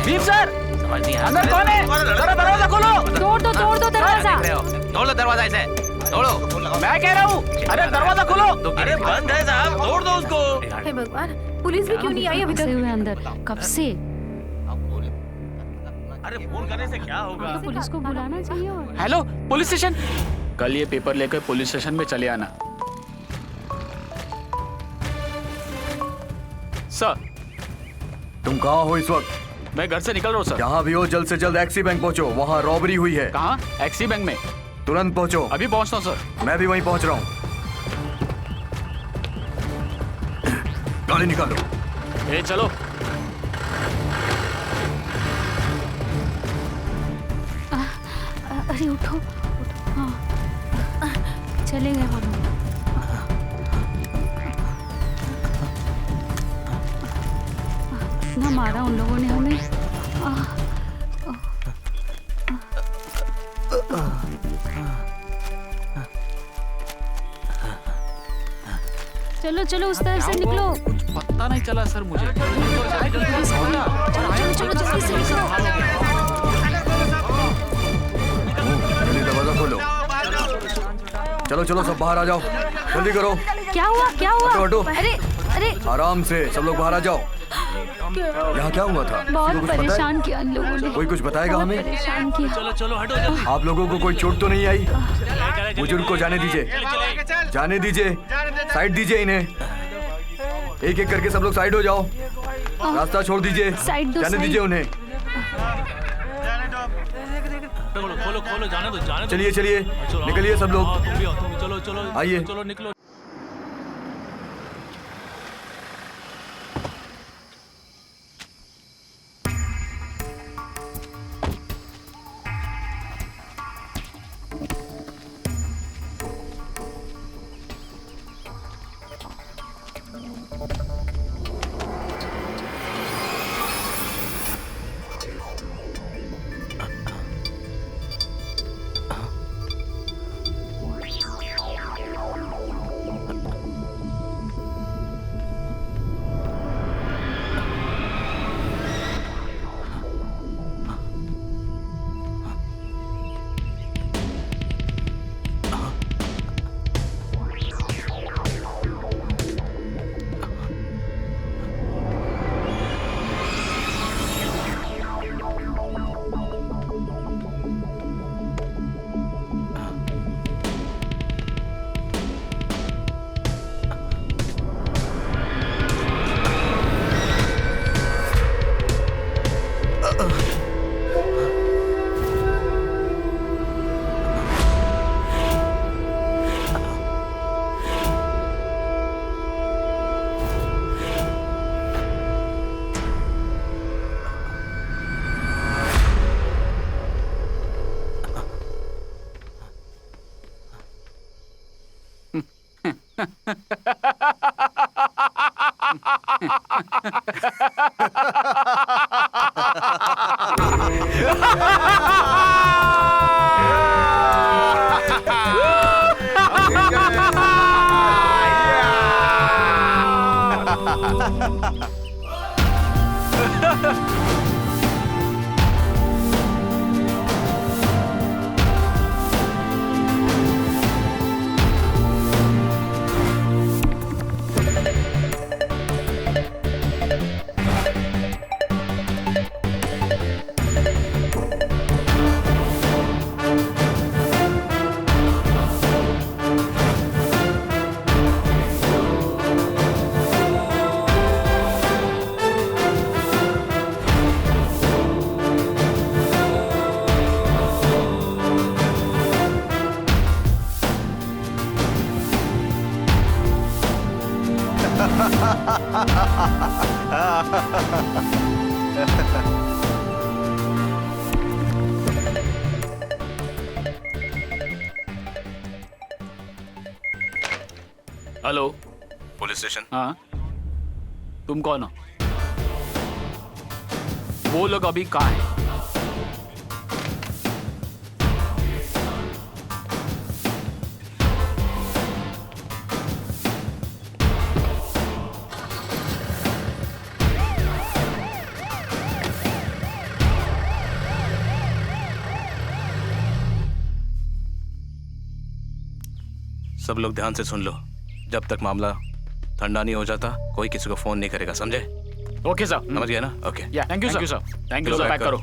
भीम सर, अंदर कौन है? जरा दरवाजा खोलो। तोड़ दो दरवाजा। तोड़ लो दरवाजा इसे। तोड़ो। मैं कह रहा हूँ, अरे दरवाजा खोलो। अरे बंद है साहब, तोड़ दो उसको। हे भगवान, पुलिस भी क्यों नहीं आई अभी तक? फंसे हुए अंदर कब से। अरे फोन करने से क्या होगा? तो पुलिस को बुलाना चाहिए। और हेलो पुलिस स्टेशन। कल ये पेपर लेकर पुलिस स्टेशन में चले आना। सर। तुम कहाँ हो इस वक्त? मैं घर से निकल रहा हूँ सर। जहाँ भी हो जल्द से जल्द एक्सी बैंक पहुँचो। वहाँ रॉबरी हुई है। कहाँ? एक्सी बैंक में। तुरंत पहुँचो। अभी पहुँचता हूँ सर। मैं भी वहीं पहुँच रहा हूँ। गाड़ी निकालो। ए चलो। अरे उठो, हाँ। चले गए वहाँ। इतना मारा उन लोगों ने हमें। चलो चलो उस तरफ से निकलो। कुछ पता नहीं चला सर मुझे। चलो चलो जल्दी से निकलो। जल्दी दरवाजा खोलो। चलो चलो सब बाहर आ जाओ, जल्दी करो। क्या हुआ क्या हुआ? हटो हटो। अरे अरे आराम से सब लोग बाहर आ जाओ। यहाँ क्या हुआ था? बहुत किसी को कुछ पता है? परेशान किया इन लोगों ने। कोई कुछ बताएगा बहुत हमें? परेशान किया। चलो चलो हटो जल्दी। आप लोगों को कोई चोट तो नहीं आई? बुजुर्ग को जाने दीजिए, जाने दीजिए, साइड दीजिए इन्हें। एक एक करके सब लोग साइड हो जाओ, रास्ता छोड़ दीजिए, साइड दो, जाने साइड। दीजिए उन्हें। खोलो खोलो जाने दो जाने दो। चलिए चलिए निकलिए सब लोग, तुम भी आओ, तुम भी चलो चलो आइए। चलो निकलो। Hello police station. हाँ तुम कौन हो? वो लोग अभी कहाँ हैं? सब लोग ध्यान से सुन लो, जब तक मामला ठंडा नहीं हो जाता कोई किसी को फोन नहीं करेगा, समझे? Okay sir. समझ गया ना? Okay thank you sir. Thank you sir. Pack करो।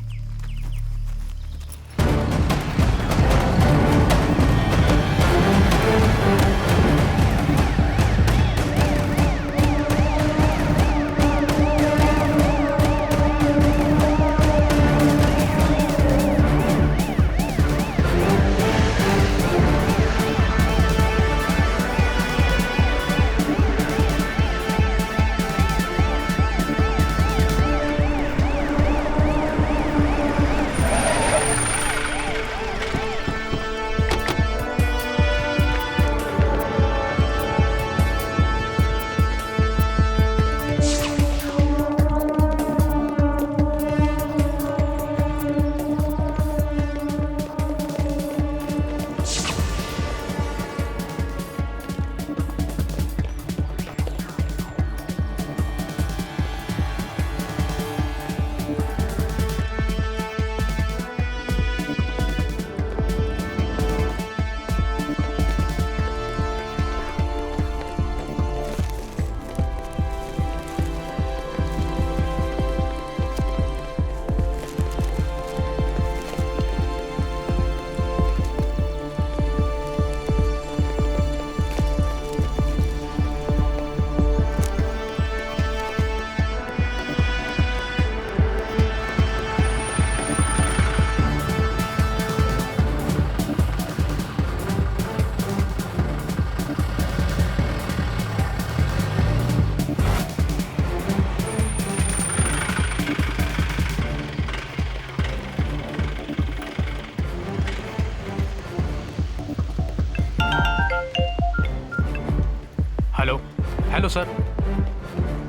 Hello sir.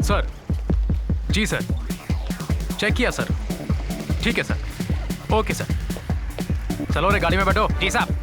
Sir ji sir, check किया सर। ठीक है सर, ओके सर। चलो रे गाड़ी में बैठो। जी साहब।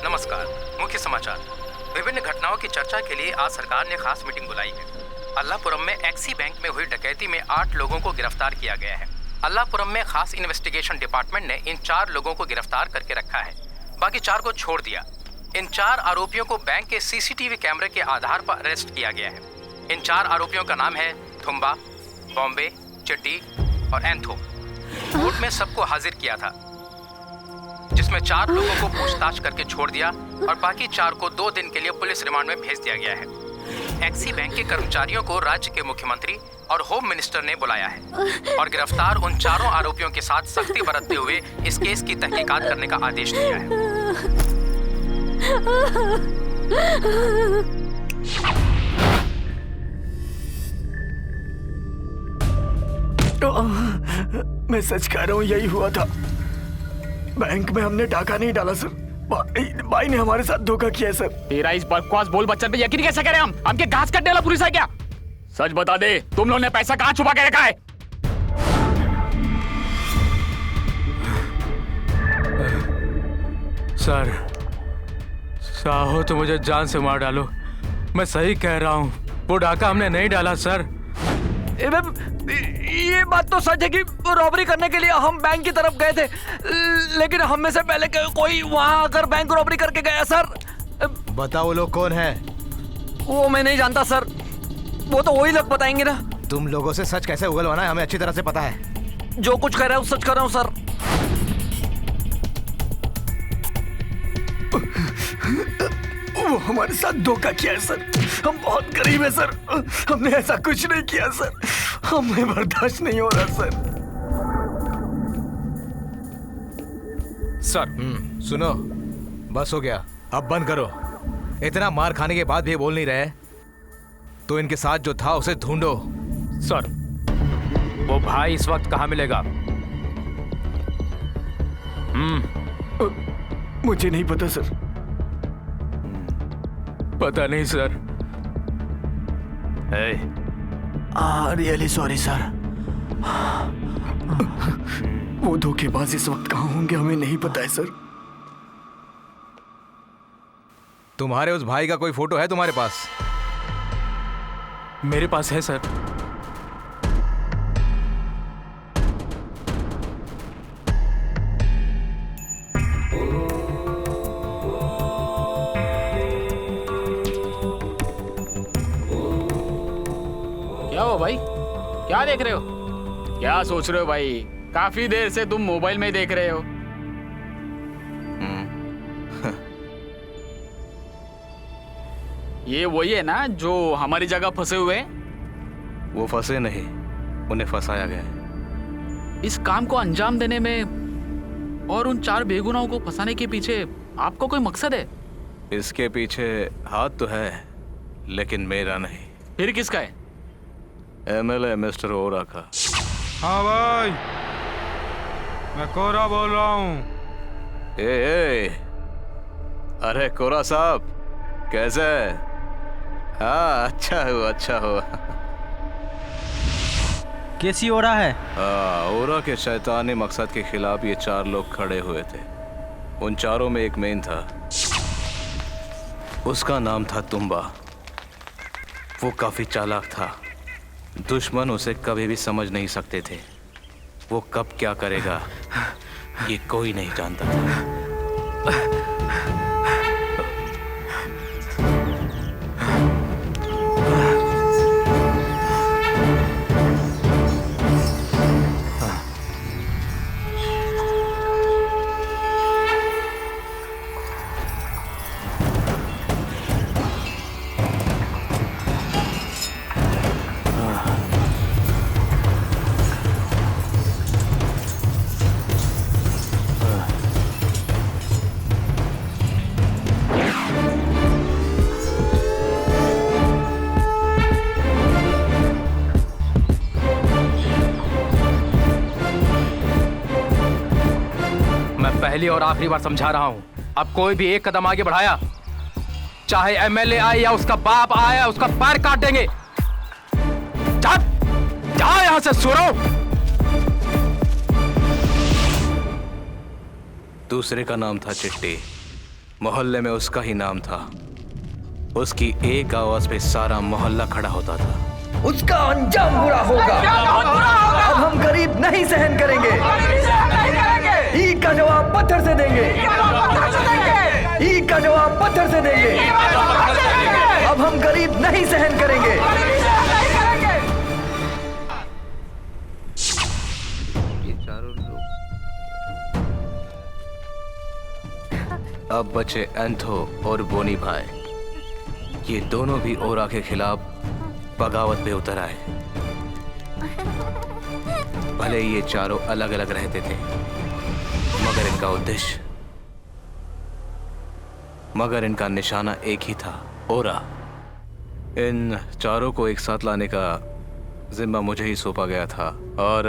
नमस्कार। मुख्य समाचार। विभिन्न घटनाओं की चर्चा के लिए आज सरकार ने खास मीटिंग बुलाई है। अल्लाहपुरम में एक्सी बैंक में हुई डकैती में 8 लोगों को गिरफ्तार किया गया है। अल्लाहपुरम में खास इन्वेस्टिगेशन डिपार्टमेंट ने इन 4 लोगों को गिरफ्तार करके रखा है, बाकी 4 को छोड़ दिया। इन 4 आरोपियों को बैंक के सीसीटीवी कैमरे के आधार पर अरेस्ट किया गया है। इन 4 आरोपियों का नाम है थुम्बा, बॉम्बे, चिट्टी और एंथो। कोर्ट में सबको हाजिर किया था, जिसमें 4 लोगों को पूछताछ करके छोड़ दिया और बाकी 4 को 2 दिन के लिए पुलिस रिमांड में भेज दिया गया है। एक्सी बैंक के कर्मचारियों को राज्य के मुख्यमंत्री और होम मिनिस्टर ने बुलाया है और गिरफ्तार उन 4 आरोपियों के साथ सख्ती बरतते हुए इस केस की तहकीकात करने का आदेश दिया है। मैं सच कह रहा हूँ, यही हुआ था। बैंक में हमने डाका नहीं डाला सर। भाई ने हमारे साथ धोखा किया है सर। तेरा इस बकवास बोल बच्चन पे यकीन कैसे करें हम? हमके घास कटने वाला पुलिस है क्या? सच बता दे, तुम लोगों ने पैसा कहाँ छुपा के रखा है? सर, चाहो तो मुझे जान से मार डालो, मैं सही कह रहा हूँ। वो डाका हमने नहीं डाला सर। ये बात तो सच है कि रॉबरी करने के लिए हम बैंक की तरफ गए थे, लेकिन हम में से पहले कोई वहां आकर बैंक रॉबरी करके गया सर। बताओ वो लोग कौन है? वो मैं नहीं जानता सर, वो तो वही लोग बताएंगे ना। तुम लोगों से सच कैसे उगलवाना है हमें अच्छी तरह से पता है। जो कुछ कह रहा हूँ सच कर रहा हूँ सर। वो हमारे साथ धोखा किया है सर। हम बहुत गरीब है सर, हमने ऐसा कुछ नहीं किया सर। हमें बर्दाश्त नहीं हो रहा सर। सर सुनो, बस हो गया, अब बंद करो। इतना मार खाने के बाद भी बोल नहीं रहे, तो इनके साथ जो था उसे ढूंढो। सर, वो भाई इस वक्त कहाँ मिलेगा? मुझे नहीं पता सर। पता नहीं सर। Really sorry sir. वो धोखेबाज इस वक्त कहाँ होंगे हमें नहीं पता है सर। तुम्हारे उस भाई का कोई फोटो है तुम्हारे पास? मेरे पास है सर। क्या हो भाई, क्या देख रहे हो? क्या सोच रहे हो भाई? काफी देर से तुम मोबाइल में देख रहे हो। ये वही है ना जो हमारी जगह फंसे हुए? वो फंसे नहीं, उन्हें फंसाया गया है। इस काम को अंजाम देने में और उन 4 बेगुनाहों को फंसाने के पीछे आपको कोई मकसद है? इसके पीछे हाथ तो है, लेकिन मेरा नहीं। फिर किसका है? एमएलए मिस्टर ओरा का। हाँ भाई, मैं कोरा बोल रहा हूँ। ए, अरे कोरा साहब, कैसे है? हाँ, अच्छा हुआ, अच्छा हुआ। कैसी ओरा है? ओरा के शैतानी मकसद के खिलाफ ये 4 लोग खड़े हुए थे। उन 4 में एक मेन था, उसका नाम था तुम्बा। वो काफी चालाक था, दुश्मन उसे कभी भी समझ नहीं सकते थे। वो कब क्या करेगा ये कोई नहीं जानता था। पहली और आखिरी बार समझा रहा हूं, अब कोई भी एक कदम आगे बढ़ाया, चाहे एमएलए आए या उसका बाप आया, उसका पैर काट देंगे। जा यहां से सुरो। दूसरे का नाम था चिट्टी, मोहल्ले में उसका ही नाम था। उसकी एक आवाज पे सारा मोहल्ला खड़ा होता था। उसका अंजाम बुरा होगा। अब हम गरीब नहीं सहन करेंगे। ईद का जवाब पत्थर से देंगे। ईद का जवाब पत्थर से देंगे। अब हम गरीब नहीं सहन करेंगे। ये चारों लोग अब बचे एंथो और बोनी भाई। ये दोनों भी ओरा के खिलाफ बगावत पे उतर आए। भले ये चारों अलग अलग रहते थे, मगर इनका निशाना एक ही था, ओरा। इन चारों को एक साथ लाने का जिम्मा मुझे ही सौंपा गया था और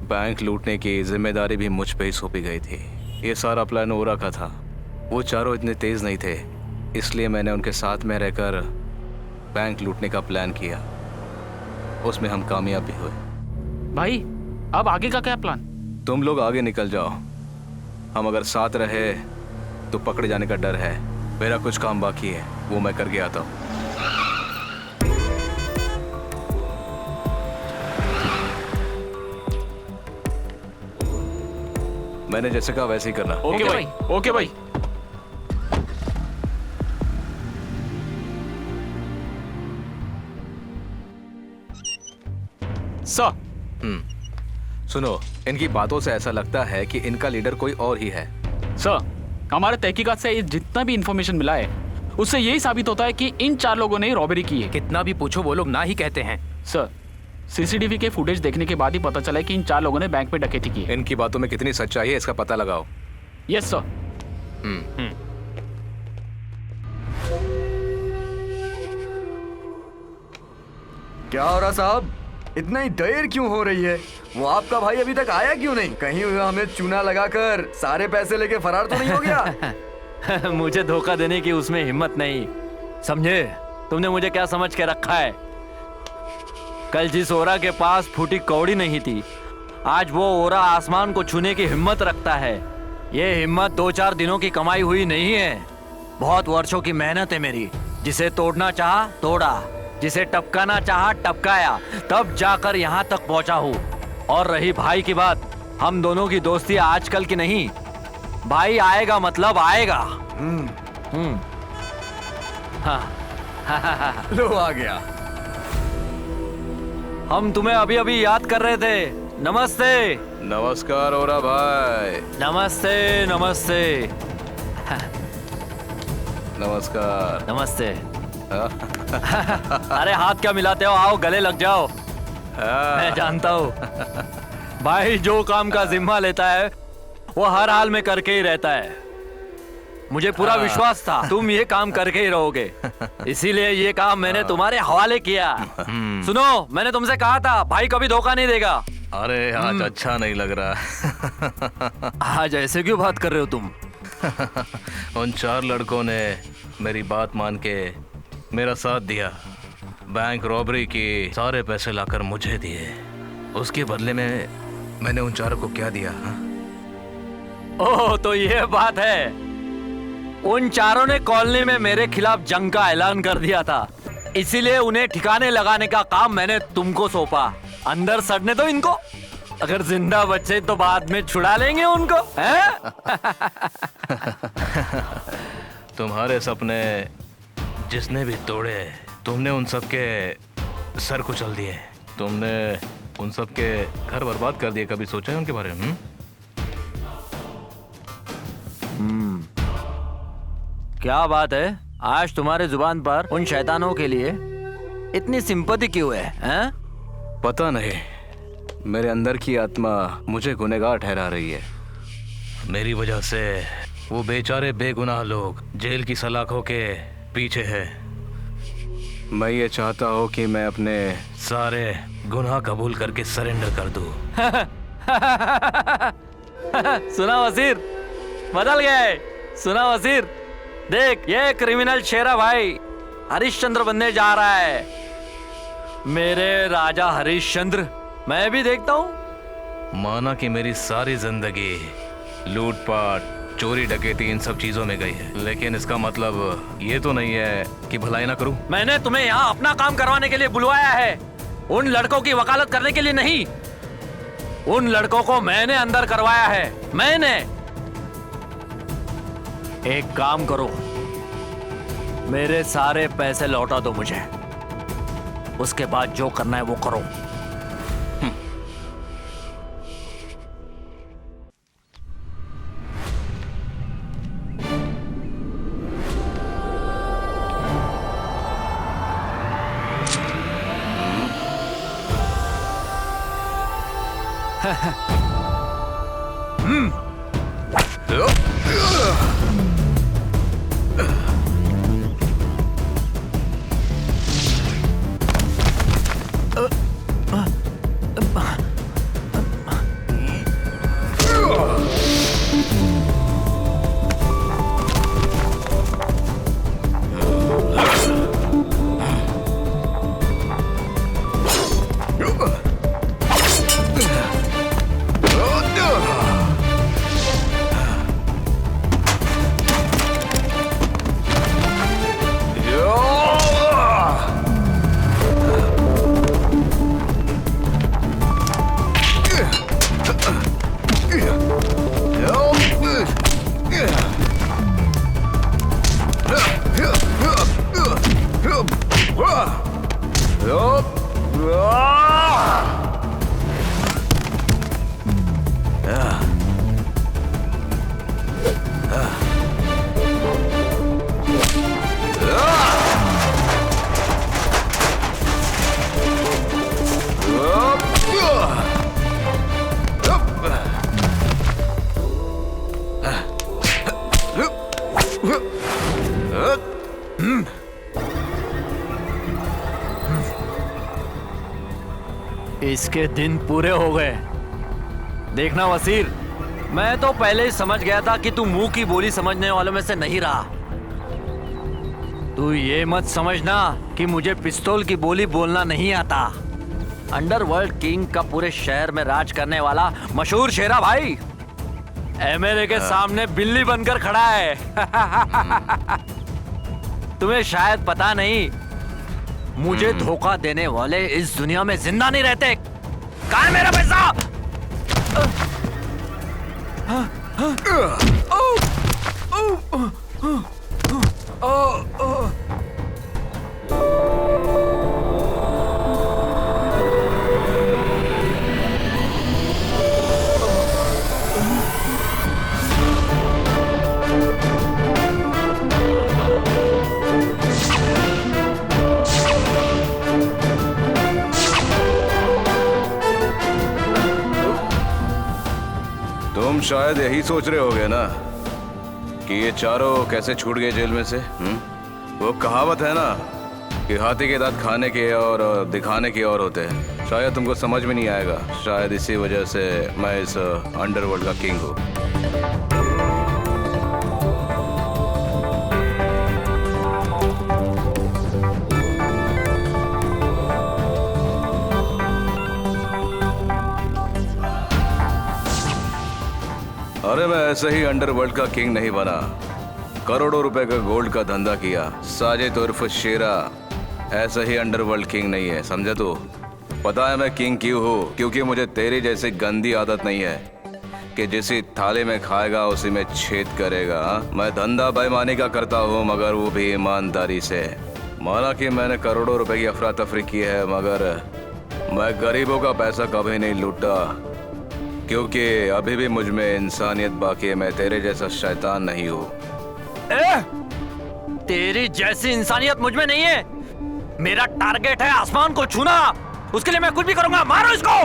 बैंक लूटने की जिम्मेदारी भी मुझ पे ही सौंपी गई थी। ये सारा प्लान ओरा का था। वो चारों इतने तेज नहीं थे, इसलिए मैंने उनके साथ में रहकर बैंक लूटने का प्लान किया। उसमें हम कामयाब भी हुए। भाई अब आगे का क्या प्लान? तुम लोग आगे निकल जाओ। हम अगर साथ रहे तो पकड़े जाने का डर है। मेरा कुछ काम बाकी है, वो मैं करके आता हूँ। मैंने जैसे कहा वैसे ही करना। ओके भाई, ओके भाई। सुनो, इनकी बातों से ऐसा लगता है कि इनका लीडर कोई और ही है। सर, हमारे तहकीकात से जितना भी इंफॉर्मेशन मिला है उससे यही साबित होता है कि इन चार लोगों ने रॉबरी की है। कितना भी पूछो वो लोग ना ही कहते हैं। सर, सीसीटीवी के फुटेज देखने के बाद ही पता चला है कि इन चार लोगों ने बैंक पे डकैती की है। इनकी बातों में कितनी सच्चाई है इसका पता लगाओ। Yes sir. क्या हो रहा साहब, इतना ही देर क्यों हो रही है? वो आपका भाई अभी तक आया क्यों नहीं? कहीं हमें चूना लगाकर सारे पैसे लेके फरार तो नहीं हो गया? मुझे धोखा देने की उसमें हिम्मत नहीं, समझे? तुमने मुझे क्या समझ के रखा है? कल जिस ओरा के पास फूटी कौड़ी नहीं थी, आज वो ओरा आसमान को छूने की हिम्मत रखता है। ये हिम्मत 2-4 दिनों की कमाई हुई नहीं है, बहुत वर्षों की मेहनत है मेरी। जिसे तोड़ना चाहा तोड़ा, जिसे टपकाना चाहा टपकाया, तब जाकर यहाँ तक पहुँचा हूँ। और रही भाई की बात, हम दोनों की दोस्ती आजकल की नहीं। भाई आएगा मतलब आएगा। हाँ। लो आ गया। हम तुम्हें अभी अभी याद कर रहे थे। नमस्ते। नमस्कार ओरा भाई। नमस्ते नमस्ते। नमस्कार। नमस्ते। अरे हाथ क्या मिलाते हो, आओ गले लग जाओ। मैं जानता हूँ भाई जो काम का जिम्मा लेता है वो हर हाल में करके ही रहता है। मुझे पूरा विश्वास था तुम ये काम करके ही रहोगे, इसीलिए ये काम मैंने तुम्हारे हवाले किया। सुनो, मैंने तुमसे कहा था भाई कभी धोखा नहीं देगा। अरे आज अच्छा नहीं लग रहा। आज ऐसे क्यों बात कर रहे हो तुम? उन 4 लड़कों ने मेरी बात मान के मेरा साथ दिया। बैंक रॉबरी की सारे पैसे लाकर मुझे दिए। उसके बदले में मैंने उन 4 को क्या दिया? ओह तो ये बात है। उन 4 ने कॉलोनी में मेरे खिलाफ जंग का ऐलान कर दिया था, इसीलिए उन्हें ठिकाने लगाने का काम मैंने तुमको सौंपा। अंदर सड़ने दो इनको। अगर जिंदा बचे तो बाद में छुड़ा लेंगे उनको, हैं? तुम्हारे सपने जिसने भी तोड़े, तुमने उन सब के सर कुचल दिए। तुमने उन सब के घर बर्बाद कर दिए। कभी सोचा है उनके बारे में? क्या बात है, आज तुम्हारे जुबान पर उन शैतानों के लिए इतनी सिंपैथी क्यों है, हैं? पता नहीं, मेरे अंदर की आत्मा मुझे गुनहगार ठहरा रही है। मेरी वजह से वो बेचारे बेगुनाह लोग जेल की सलाखों के पीछे हैं। मैं ये चाहता हूँ कि मैं अपने सारे गुनाह कबूल करके सरेंडर कर दूं। सुना वजीर, बदल गए। सुना वजीर, देख ये क्रिमिनल शेरा भाई हरिश्चंद्र बनने जा रहा है। मेरे राजा हरिश्चंद्र, मैं भी देखता हूँ। माना कि मेरी सारी जिंदगी लूटपाट, चोरी डकैती इन सब चीजों में गई है, लेकिन इसका मतलब ये तो नहीं है कि भलाई ना करूं। मैंने तुम्हें यहाँ अपना काम करवाने के लिए बुलवाया है, उन लड़कों की वकालत करने के लिए नहीं। उन लड़कों को मैंने अंदर करवाया है, मैंने। एक काम करो, मेरे सारे पैसे लौटा दो मुझे, उसके बाद जो करना है वो करो। इसके दिन पूरे हो गए। देखना वसीर, मैं तो पहले ही समझ गया था कि तू मुंह की बोली समझने वालों में से नहीं रहा। तू ये मत समझना कि मुझे पिस्तौल की बोली बोलना नहीं आता। अंडरवर्ल्ड किंग का पूरे शहर में राज करने वाला मशहूर शेरा भाई एमएलए के सामने बिल्ली बनकर खड़ा है। तुम्हें शायद पता नहीं, मुझे धोखा देने वाले इस दुनिया में जिंदा नहीं रहते। कहाँ है मेरा पैसा? तुम शायद यही सोच रहे होगे ना कि ये चारों कैसे छूट गए जेल में से। वो कहावत है ना कि हाथी के दांत खाने के और दिखाने के और होते हैं। शायद तुमको समझ में नहीं आएगा। शायद इसी वजह से मैं इस अंडरवर्ल्ड का किंग हूँ। अरे मैं ऐसे ही अंडरवर्ल्ड का किंग नहीं बना, करोड़ों रुपए का गोल्ड का धंधा किया। साजिद उर्फ शेरा ऐसा ही अंडरवर्ल्ड किंग नहीं है, समझे तू? पता है मैं किंग क्यों हूँ? क्योंकि मुझे तेरी जैसी गंदी आदत नहीं है कि जिसी थाली में खाएगा उसी में छेद करेगा। मैं धंधा बेईमानी का करता हूँ, मगर वो भी ईमानदारी से। माना कि मैंने करोड़ों रुपए की अफरा तफरी की है, मगर मैं गरीबों का पैसा कभी नहीं लूटा, क्योंकि अभी भी मुझ में इंसानियत बाकी है। मैं तेरे जैसा शैतान नहीं हूँ। तेरी जैसी इंसानियत मुझ में नहीं है। मेरा टारगेट है आसमान को छूना। उसके लिए मैं कुछ भी करूंगा। मारो इसको।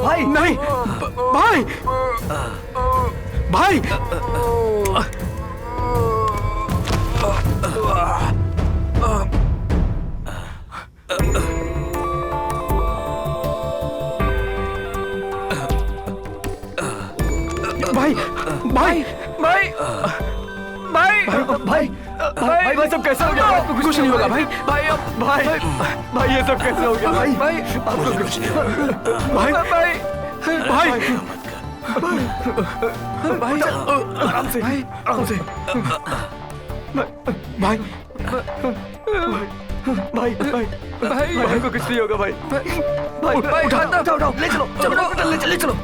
भाई नहीं, भाई भाई भाई भाई भाई भाई भाई भाई भाई सब कैसे हो गया? आपको कुछ नहीं होगा भाई। भाई भाई भाई ये सब कैसे हो गया? भाई भाई आपको कुछ नहीं भाई भाई भाई भाई आराम से भाई, आराम से भाई भाई भाई भाई को कुछ नहीं होगा भाई। भाई उठाओ उठाओ, ले चलो चलो ले चलो।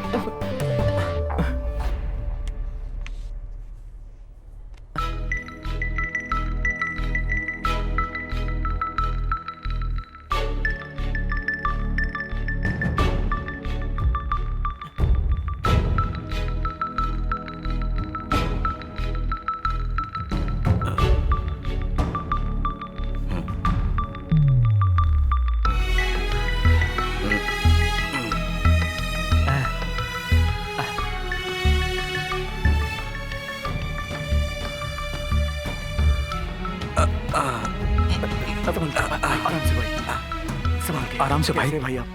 आराम से भाई, भाई आप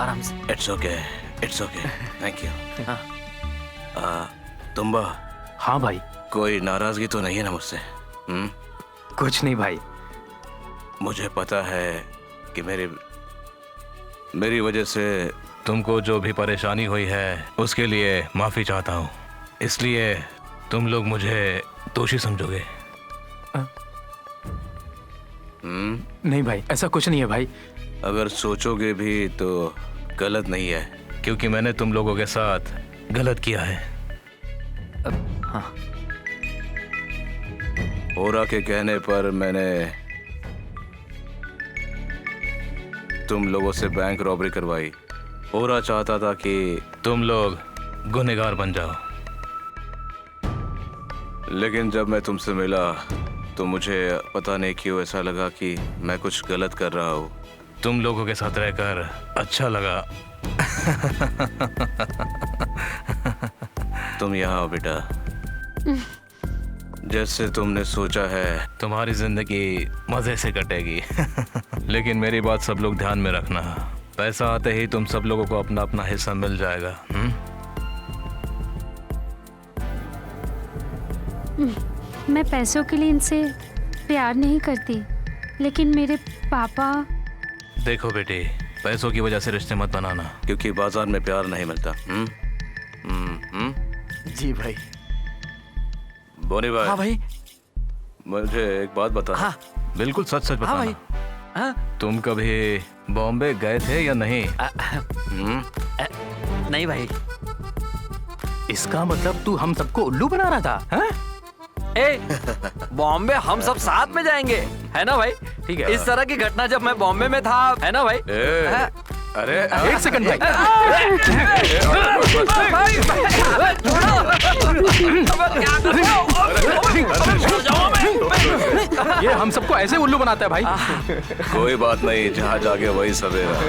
आराम से। It's okay, thank you. तुम्बा। हाँ भाई। कोई नाराजगी तो नहीं है ना मुझसे? कुछ नहीं भाई। मुझे पता है कि मेरी वजह से तुमको जो भी परेशानी हुई है उसके लिए माफी चाहता हूँ, इसलिए तुम लोग मुझे दोषी समझोगे? नहीं भाई, ऐसा कुछ नहीं है भाई। अगर सोचोगे भी तो गलत नहीं है, क्योंकि मैंने तुम लोगों के साथ गलत किया है। हाँ। ओरा के कहने पर मैंने तुम लोगों से बैंक रॉबरी करवाई। ओरा चाहता था कि तुम लोग गुनहगार बन जाओ, लेकिन जब मैं तुमसे मिला तो मुझे पता नहीं क्यों ऐसा लगा कि मैं कुछ गलत कर रहा हूँ। तुम लोगों के साथ रहकर अच्छा लगा। तुम यहाँ आओ बेटा। जैसे तुमने सोचा है तुम्हारी जिंदगी मजे से कटेगी। लेकिन मेरी बात सब लोग ध्यान में रखना, पैसा आते ही तुम सब लोगों को अपना अपना हिस्सा मिल जाएगा। मैं पैसों के लिए इनसे प्यार नहीं करती, लेकिन मेरे पापा। देखो बेटी, पैसों की वजह से रिश्ते मत बनाना, क्योंकि बाजार में प्यार नहीं मिलता। जी भाई। बोनी भाई। हाँ भाई। मुझे एक बात बता। हाँ। बिल्कुल सच सच बताना। हाँ भाई। तुम कभी बॉम्बे गए थे या नहीं? नहीं भाई। इसका मतलब तू हम सबको उल्लू बना रहा था? हाँ? ए, बॉम्बे हम सब साथ में जाएंगे, है ना भाई? ठीक है। इस तरह की घटना जब मैं बॉम्बे में था, है ना भाई? हाँ? अरे एक सेकंड भाई। ये हम सबको ऐसे उल्लू बनाता है भाई। कोई बात नहीं, जहाँ जाके वही सवेरा।